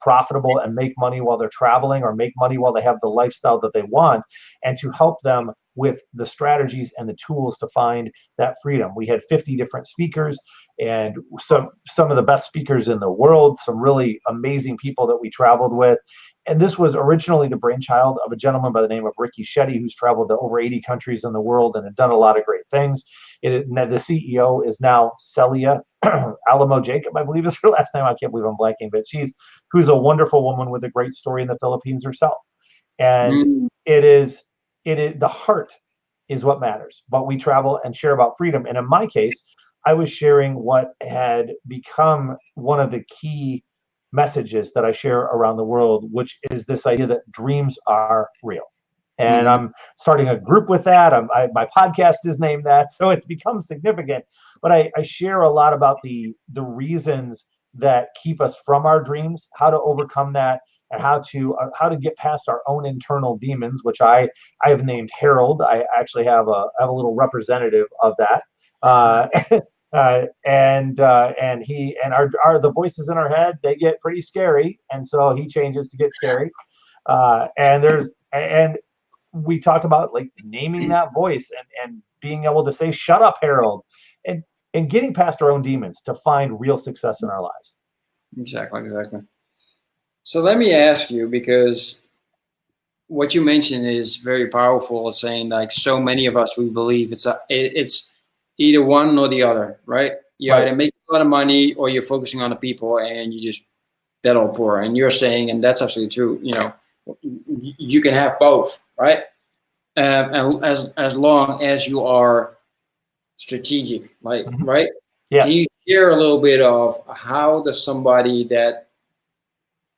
profitable and make money while they're traveling or make money while they have the lifestyle that they want, and to help them with the strategies and the tools to find that freedom. We had 50 different speakers and some of the best speakers in the world, some really amazing people that we traveled with. And this was originally the brainchild of a gentleman by the name of Ricky Shetty, who's traveled to over 80 countries in the world and had done a lot of great things. The CEO is now Celia Alamo Jacob, I believe is her last name. I can't believe I'm blanking, but who's a wonderful woman with a great story in the Philippines herself. And the heart is what matters, but we travel and share about freedom. And in my case, I was sharing what had become one of the key messages that I share around the world, which is this idea that dreams are real. And I'm starting a group with that. My podcast is named that, so it's become significant. But I share a lot about the reasons that keep us from our dreams, how to overcome that, and how to get past our own internal demons, which I have named Harold. I actually have a little representative of that. And the voices in our head, they get pretty scary, and so he changes to get scary. And we talked about like naming that voice and being able to say, "Shut up, Harold," and getting past our own demons to find real success in our lives. Exactly. So let me ask you, because what you mentioned is very powerful. It's saying like so many of us, we believe it's either one or the other, right? You Right. either make a lot of money or you're focusing on the people and you just dead all poor. And you're saying, and that's absolutely true, you know, you can have both, right? And as long as you are strategic, like, Mhm. right? Can Yes. you share a little bit of how does somebody that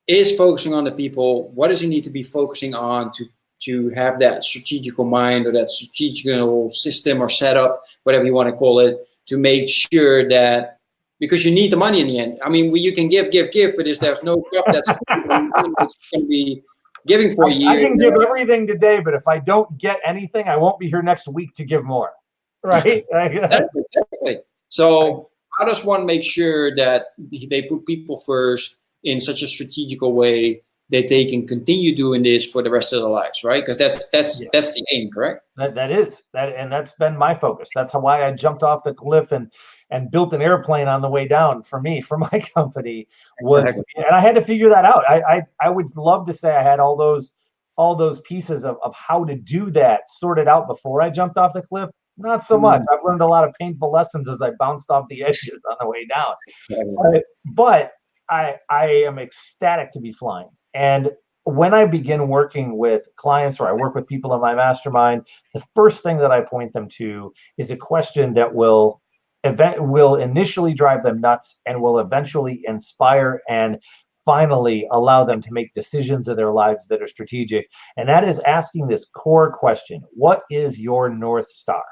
is focusing on the people, what does he need to be focusing on to have that strategical mind or that strategical system or setup, whatever you want to call it, to make sure that, because you need the money in the end. I mean, you can give, but if there's no cup that's going to be giving for a I year. can give everything today, but if I don't get anything, I won't be here next week to give more. Right? That's exactly. So how does one make sure that they put people first in such a strategical way that they can continue doing this for the rest of their lives, right? Because that's the aim, correct? That's been my focus. That's why I jumped off the cliff and built an airplane on the way down for my company was, Exactly. and I had to figure that out. I would love to say I had all those pieces of how to do that sorted out before I jumped off the cliff. Not so much. I've learned a lot of painful lessons as I bounced off the edges on the way down. But I am ecstatic to be flying. And when I begin working with clients or I work with people in my mastermind, the first thing that I point them to is a question that will initially drive them nuts and will eventually inspire and finally allow them to make decisions in their lives that are strategic. And that is asking this core question: what is your North Star?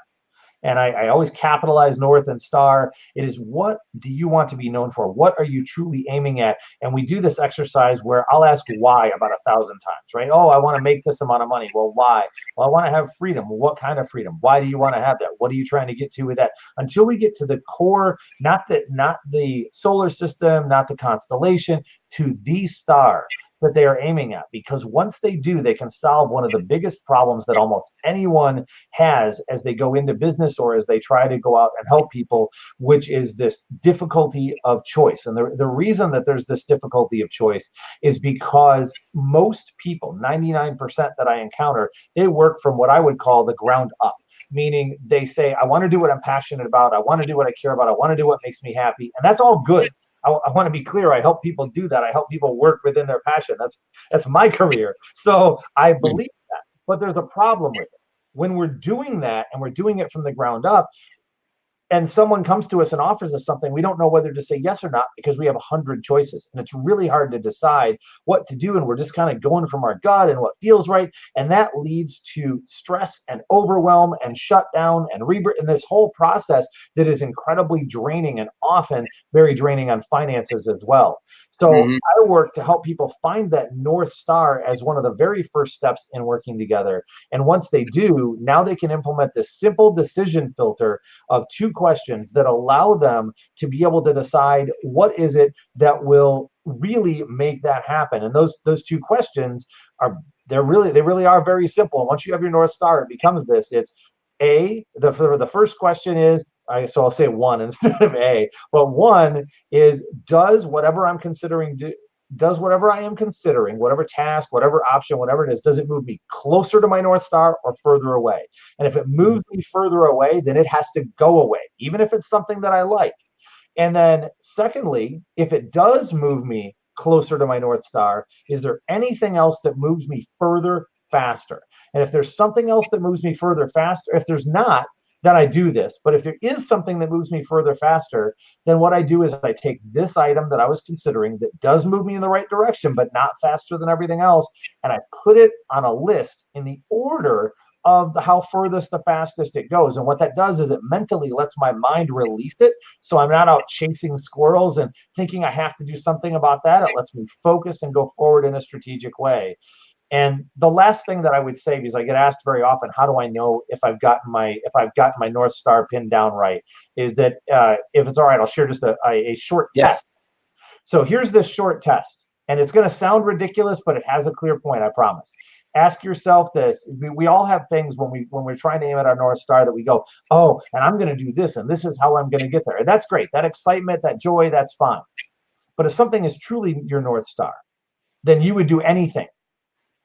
And I always capitalize North and Star. It is, what do you want to be known for? What are you truly aiming at? And we do this exercise where I'll ask why about 1,000 times, right? Oh, I want to make this amount of money. Well, why? Well, I want to have freedom. Well, what kind of freedom? Why do you want to have that? What are you trying to get to with that? Until we get to the core, not the solar system, not the constellation, to the star that they are aiming at. Because once they do, they can solve one of the biggest problems that almost anyone has as they go into business or as they try to go out and help people, which is this difficulty of choice. And the reason that there's this difficulty of choice is because most people, 99% that I encounter, they work from what I would call the ground up. Meaning they say, I want to do what I'm passionate about. I want to do what I care about. I want to do what makes me happy. And that's all good. I want to be clear. I help people do that. I help people work within their passion. That's my career. So I believe that. But there's a problem with it. When we're doing that and we're doing it from the ground up, and someone comes to us and offers us something, we don't know whether to say yes or not because we have 100 choices. And it's really hard to decide what to do. And we're just kind of going from our gut and what feels right. And that leads to stress and overwhelm and shutdown and and this whole process that is incredibly draining and often very draining on finances as well. So I work to help people find that North Star as one of the very first steps in working together. And once they do, now they can implement this simple decision filter of 2 questions that allow them to be able to decide what is it that will really make that happen. And those 2 questions they really are very simple. And once you have your North Star, it becomes this. It's the first question is, so I'll say 1 instead of A, but 1 is, does whatever I am considering, whatever task, whatever option, whatever it is, does it move me closer to my North Star or further away? And if it moves me further away, then it has to go away, even if it's something that I like. And then secondly, if it does move me closer to my North Star, is there anything else that moves me further, faster? And if there's something else that moves me further, faster, if there's not, then I do this. But if there is something that moves me further, faster, then what I do is I take this item that I was considering that does move me in the right direction, but not faster than everything else, and I put it on a list in the order of how furthest the fastest it goes. And what that does is it mentally lets my mind release it. So I'm not out chasing squirrels and thinking I have to do something about that. It lets me focus and go forward in a strategic way. And the last thing that I would say, because I get asked very often, how do I know if I've gotten my North Star pinned down right, is that if it's all right, I'll share just a short test. So here's this short test, and it's going to sound ridiculous, but it has a clear point, I promise. Ask yourself this. We all have things when we're trying to aim at our North Star that we go, oh, and I'm going to do this, and this is how I'm going to get there. And that's great. That excitement, that joy, that's fine. But if something is truly your North Star, then you would do anything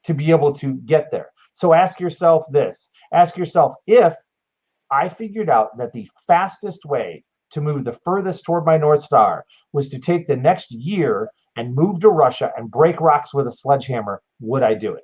to be able to get there. So ask yourself this. Ask yourself, if I figured out that the fastest way to move the furthest toward my North Star was to take the next year and move to Russia and break rocks with a sledgehammer, would I do it?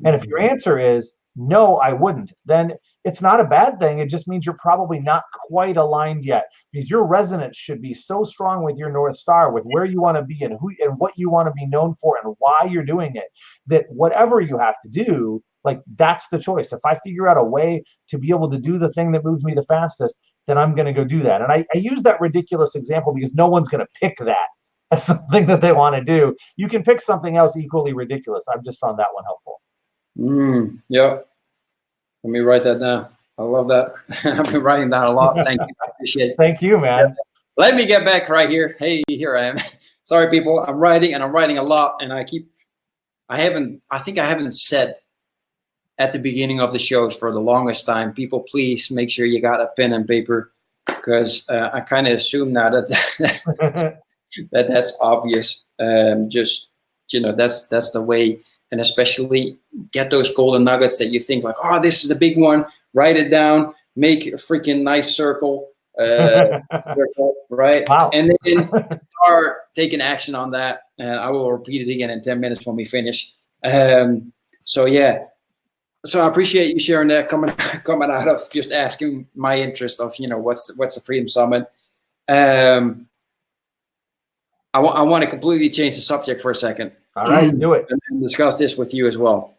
And if your answer is no, I wouldn't, then it's not a bad thing. It just means you're probably not quite aligned yet, because your resonance should be so strong with your North Star, with where you want to be and who and what you want to be known for and why you're doing it, that whatever you have to do, like, that's the choice. If I figure out a way to be able to do the thing that moves me the fastest, then I'm going to go do that. And I use that ridiculous example because no one's going to pick that as something that they want to do. You can pick something else equally ridiculous. I've just found that one helpful. Yeah. Let me write that down. I love that. I've been writing down a lot. Thank you. I appreciate it. Thank you, man. Let me get back right here. Hey, here I am. Sorry, people. I'm writing a lot, and I think I haven't said at the beginning of the shows for the longest time. People, please make sure you got a pen and paper, because I kind of assume now that that's obvious. Just, that's the way. And especially get those golden nuggets that you think like, oh, this is the big one. Write it down. Make a freaking nice circle, right? Wow. And then start taking action on that. And I will repeat it again in 10 minutes when we finish. So yeah. So I appreciate you sharing that, coming out of just asking my interest of, what's the Freedom Summit. I want to completely change the subject for a second. All right, do it. And discuss this with you as well.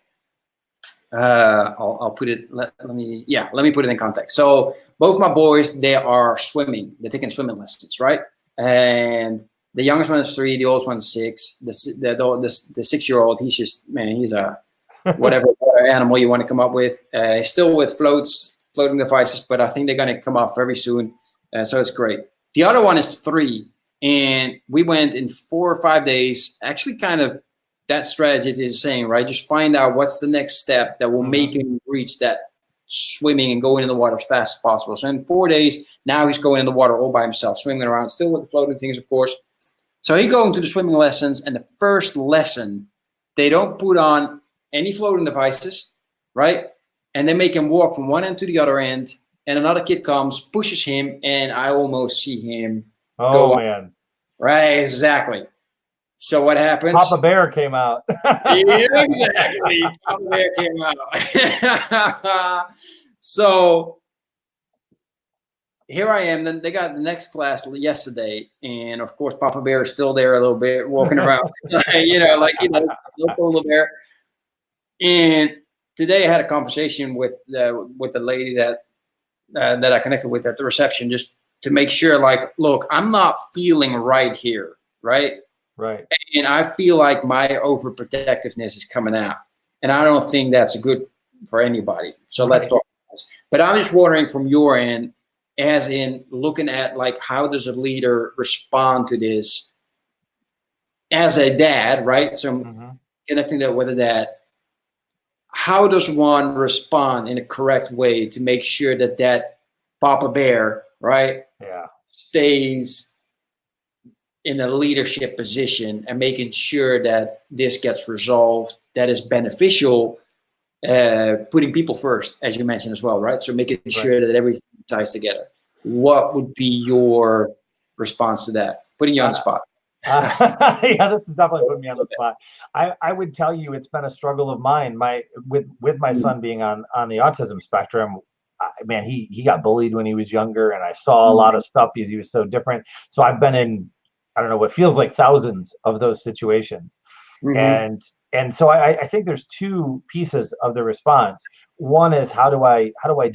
I'll put it. Let me put it in context. So both my boys, they are swimming. They're taking swimming lessons, right? And the youngest one is 3, the oldest one is 6. The 6-year-old, he's a whatever animal you want to come up with. He's still with floating devices, but I think they're going to come off very soon. So it's great. The other one is 3, and we went in 4 or 5 days. Actually, kind of. That strategy is saying, right? Just find out what's the next step that will make him reach that swimming and going in the water as fast as possible. So in 4 days, now he's going in the water all by himself, swimming around, still with the floating things, of course. So he's going to the swimming lessons, and the first lesson, they don't put on any floating devices, right? And they make him walk from one end to the other end, and another kid comes, pushes him, and I almost see him go up. Man. Right, exactly. So what happens? Papa Bear came out. Exactly. Papa Bear came out. So here I am. Then they got the next class yesterday, and of course Papa Bear is still there a little bit, walking around, little bear. And today I had a conversation with the lady that I connected with at the reception, just to make sure, like, look, I'm not feeling right here, right? Right. And I feel like my overprotectiveness is coming out. And I don't think that's good for anybody. So let's talk about this. But I'm just wondering from your end, as in looking at, like, how does a leader respond to this as a dad, right? So I'm connecting that with a dad. How does one respond in a correct way to make sure that Papa Bear, right, stays in a leadership position and making sure that this gets resolved, that is beneficial, putting people first, as you mentioned as well, right? So making sure that everything ties together. What would be your response to that? Putting you on the spot. Yeah, this is definitely putting me on the spot. I would tell you it's been a struggle of mine. With my son being on the autism spectrum, man, he got bullied when he was younger, and I saw a lot of stuff because he was so different. So I've been in, I don't know, what feels like thousands of those situations. And so I think there's 2 pieces of the response. One is how do I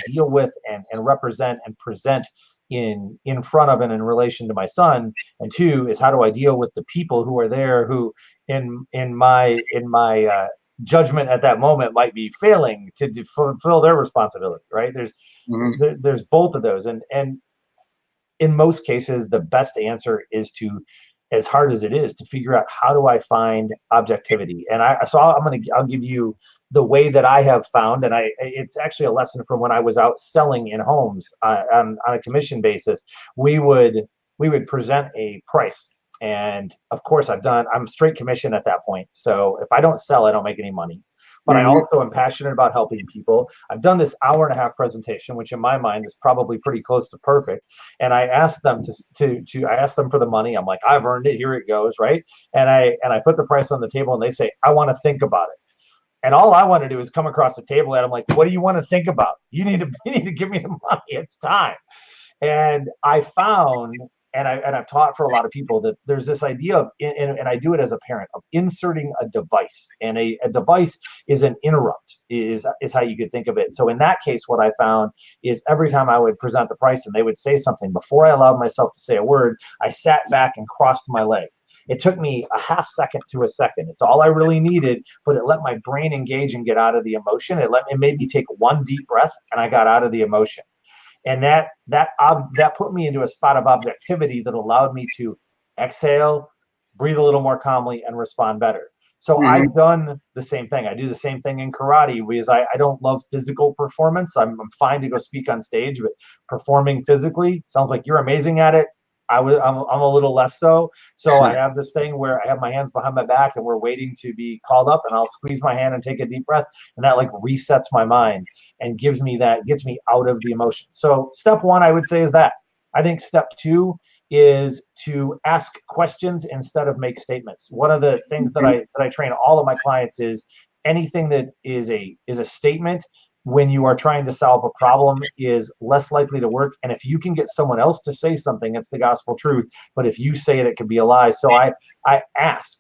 deal with and represent and present in front of and in relation to my son, and 2 is how do I deal with the people who are there who in my judgment at that moment might be failing to fulfill their responsibility, right? There's both of those, and in most cases, the best answer is to, as hard as it is, to figure out how do I find objectivity. And I'll give you the way that I have found, and it's actually a lesson from when I was out selling in homes on a commission basis. We would present a price, And of course I'm straight commission at that point. So if I don't sell, I don't make any money. But I also am passionate about helping people. I've done this 1.5-hour presentation, which in my mind is probably pretty close to perfect. And I asked them I asked them for the money. I'm like, I've earned it. Here it goes, right? And I put the price on the table, and they say, I want to think about it. And all I want to do is come across the table, and I'm like, what do you want to think about? You need to give me the money. It's time. And I found, and I've taught for a lot of people, that there's this idea of, and I do it as a parent, of inserting a device. And a device is an interrupt, is how you could think of it. So in that case, what I found is every time I would present the price and they would say something, before I allowed myself to say a word, I sat back and crossed my leg. It took me a half second to a second. It's all I really needed, but it let my brain engage and get out of the emotion. It made me take one deep breath, and I got out of the emotion. And that put me into a spot of objectivity that allowed me to exhale, breathe a little more calmly, and respond better. So I've done the same thing. I do the same thing in karate, because I don't love physical performance. I'm fine to go speak on stage, but performing physically, sounds like you're amazing at it. I'm a little less so. So I have this thing where I have my hands behind my back, and we're waiting to be called up, and I'll squeeze my hand and take a deep breath, and that like resets my mind and gets me out of the emotion. So step one, I would say, is that. I think step two is to ask questions instead of make statements. One of the things that I train all of my clients is anything that is a statement when you are trying to solve a problem is less likely to work. And if you can get someone else to say something, it's the gospel truth. But if you say it, it can be a lie. So I ask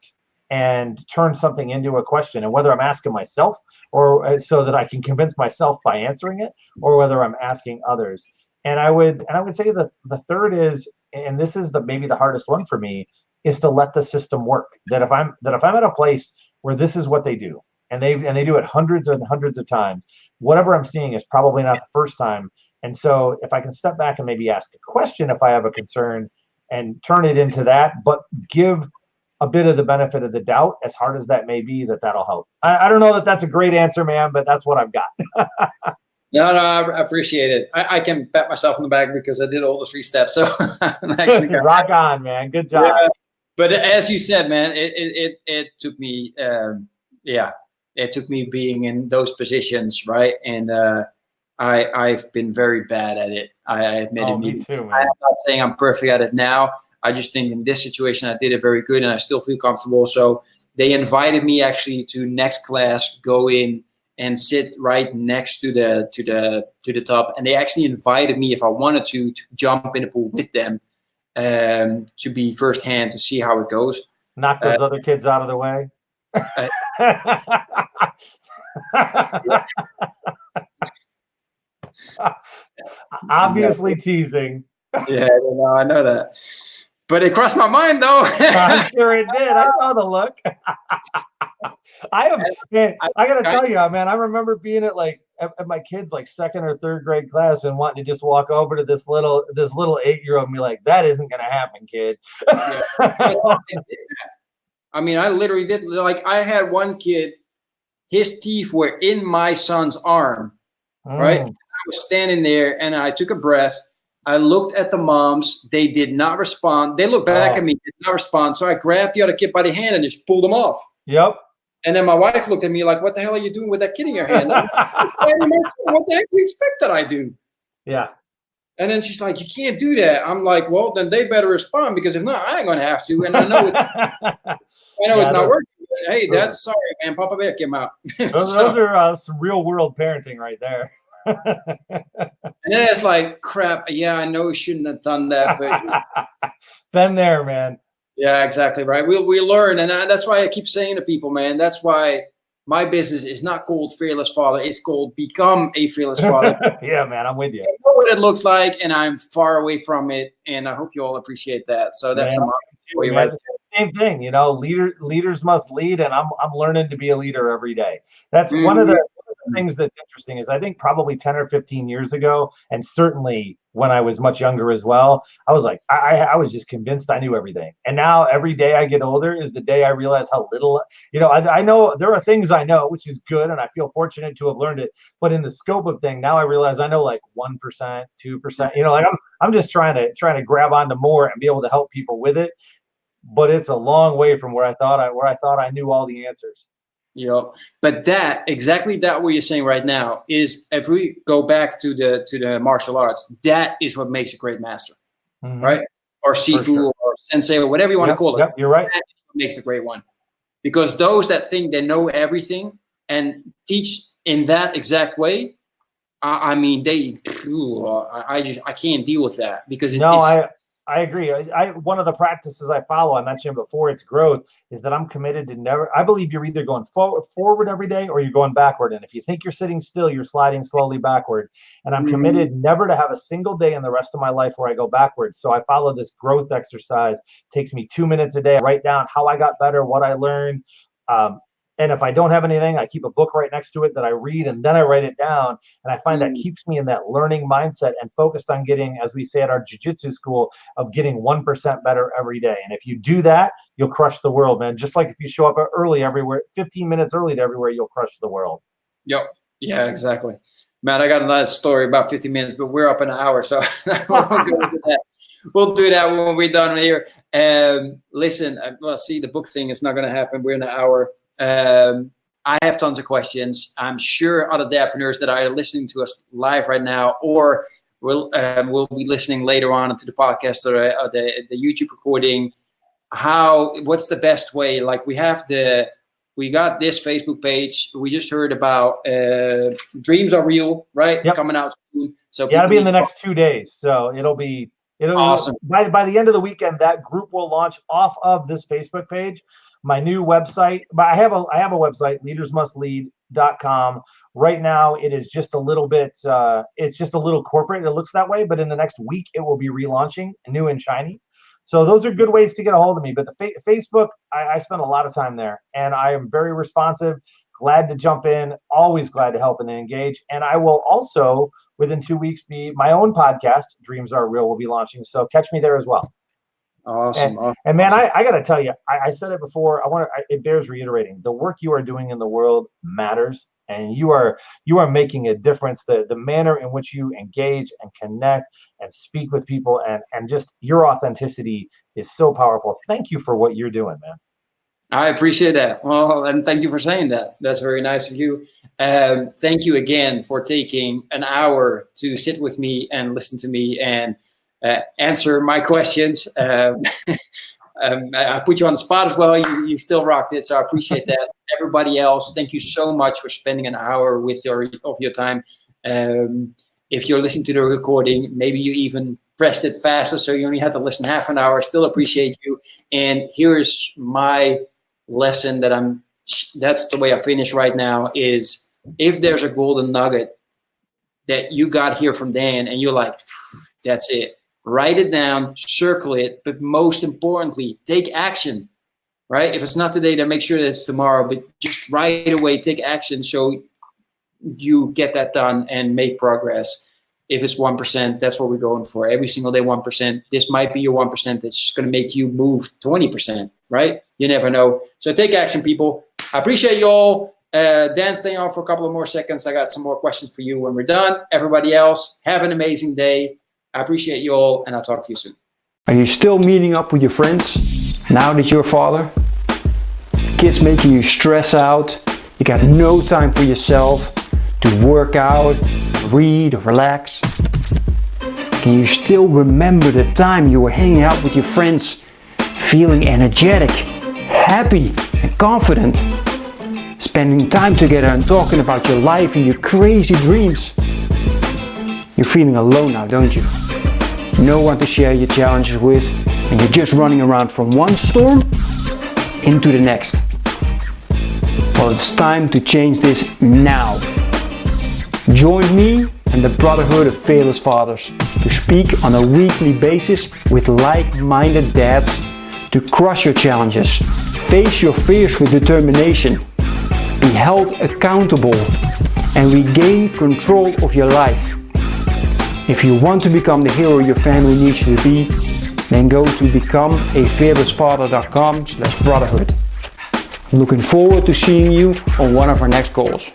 and turn something into a question. And whether I'm asking myself, or so that I can convince myself by answering it, or whether I'm asking others. And I would say that the third is, and this is maybe the hardest one for me, is to let the system work. That if I'm at a place where this is what they do, and they do it hundreds and hundreds of times, whatever I'm seeing is probably not the first time. And so if I can step back and maybe ask a question if I have a concern, and turn it into that, but give a bit of the benefit of the doubt, as hard as that may be, that'll help. I don't know that that's a great answer, man, but that's what I've got. No, I appreciate it. I can pat myself on the back because I did all the 3 steps. So I'm actually rock on, man. Good job. Yeah. But as you said, man, it took me, it took me being in those positions, right? And I've been very bad at it. I admit it. Me too, man. I'm not saying I'm perfect at it now. I just think in this situation I did it very good, and I still feel comfortable. So they invited me actually to next class, go in and sit right next to the top, and they actually invited me, if I wanted to jump in the pool with them, to be firsthand, to see how it goes. Knock those other kids out of the way. Obviously teasing. Yeah, I know that. But it crossed my mind, though. I'm sure it did. I saw the look. I gotta tell you, man, I remember being at my kids' like 2nd or 3rd grade class and wanting to just walk over to this little 8-year-old and be like, that isn't gonna happen, kid. Yeah. I mean, I literally did. Like, I had one kid, his teeth were in my son's arm, right? I was standing there, and I took a breath. I looked at the moms. They did not respond. They looked back at me, did not respond. So I grabbed the other kid by the hand and just pulled him off. Yep. And then my wife looked at me like, what the hell are you doing with that kid in your hand? Like, what the heck do you expect that I do? Yeah. And then she's like, you can't do that. I'm like, well, then they better respond, because if not, I ain't going to have to. And I know it's not working. But hey, that's sorry, man. Papa Bear came out. Those are some real world parenting right there. And then it's like, crap. Yeah, I know we shouldn't have done that. But been there, man. Yeah, exactly right. We learn, and that's why I keep saying to people, man, that's why my business is not called Fearless Father. It's called Become a Fearless Father. Yeah, man, I'm with you. I know what it looks like, and I'm far away from it, and I hope you all appreciate that. So that's same thing, leaders must lead, and I'm learning to be a leader every day. That's one of the things that's interesting is I think probably 10 or 15 years ago, and certainly when I was much younger as well, I was like, I was just convinced I knew everything. And now every day I get older is the day I realize how little, I know there are things I know, which is good, and I feel fortunate to have learned it. But in the scope of thing, now I realize I know like 1%, 2%, like I'm just trying to grab onto more and be able to help people with it. but it's a long way from where I thought I knew all the answers. Yeah, but exactly that what you're saying right now is, if we go back to the martial arts, that is what makes a great master, right? Or Sifu or Sensei or whatever you want to call it. Yep, you're right. That is what makes a great one. Because those that think they know everything and teach in that exact way, I mean, I can't deal with that, because I agree. One of the practices I follow, I mentioned before, it's growth, is that I'm committed to never. I believe you're either going forward every day or you're going backward. And if you think you're sitting still, you're sliding slowly backward. And I'm committed never to have a single day in the rest of my life where I go backwards. So I follow this growth exercise. It takes me 2 minutes a day. I write down how I got better, what I learned. And if I don't have anything, I keep a book right next to it that I read, and then I write it down. And I find that keeps me in that learning mindset and focused on getting, as we say at our jiu-jitsu school, of getting 1% better every day. And if you do that, you'll crush the world, man. Just like if you show up early everywhere, 15 minutes early to everywhere, you'll crush the world. Yep. Yeah, exactly. Man, I got another story about 50 minutes, but we're up in an hour, so we'll go into that. We'll do that when we're done here. Listen, well, see, the book thing is not going to happen. We're in an hour. I have tons of questions. I'm sure other Dadpreneurs that are listening to us live right now, or will be listening later on to the podcast or the YouTube recording. What's the best way? Like, we got this Facebook page. We just heard about Dreams Are Real, right? Yep. Coming out soon. So it'll be in the next 2 days. So it'll be awesome. By the end of the weekend, that group will launch off of this Facebook page. My new website, but I have a website, leadersmustlead.com. Right now, it is just a little bit, it's just a little corporate. It looks that way, but in the next week, it will be relaunching, new and shiny. So those are good ways to get a hold of me. But the Facebook, I spend a lot of time there, and I am very responsive, glad to jump in, always glad to help and engage. And I will also, within 2 weeks, my own podcast, Dreams Are Real, will be launching. So catch me there as well. Awesome. And man, I got to tell you, I said it before. It bears reiterating. The work you are doing in the world matters, and you are making a difference. The manner in which you engage and connect and speak with people, and just your authenticity is so powerful. Thank you for what you're doing, man. I appreciate that. Well, and thank you for saying that. That's very nice of you. Thank you again for taking an hour to sit with me and listen to me and answer my questions. I put you on the spot as well. You still rocked it, so I appreciate that. Everybody else, thank you so much for spending an hour of your time. If you're listening to the recording, maybe you even pressed it faster, so you only had to listen half an hour. Still appreciate you. And here's my lesson that's the way I finish right now, is if there's a golden nugget that you got here from Dan and you're like, that's it, write it down, circle it, but most importantly, take action, right? If it's not today, then make sure that it's tomorrow, but just right away, take action so you get that done and make progress. If it's 1%, that's what we're going for. Every single day, 1%. This might be your 1% that's just going to make you move 20%, right? You never know. So take action, people. I appreciate you all. Dan, stay on for a couple of more seconds. I got some more questions for you when we're done. Everybody else, have an amazing day. I appreciate you all, and I'll talk to you soon. Are you still meeting up with your friends now that you're a father? Kids making you stress out. You got no time for yourself to work out, read, or relax. Can you still remember the time you were hanging out with your friends, feeling energetic, happy, and confident? Spending time together and talking about your life and your crazy dreams. You're feeling alone now, don't you? No one to share your challenges with, and you're just running around from one storm into the next. Well, it's time to change this now. Join me and the Brotherhood of Fearless Fathers to speak on a weekly basis with like-minded dads to crush your challenges, face your fears with determination, be held accountable, and regain control of your life. If you want to become the hero your family needs you to be, then go to becomeafearlessfather.com/brotherhood. Looking forward to seeing you on one of our next calls.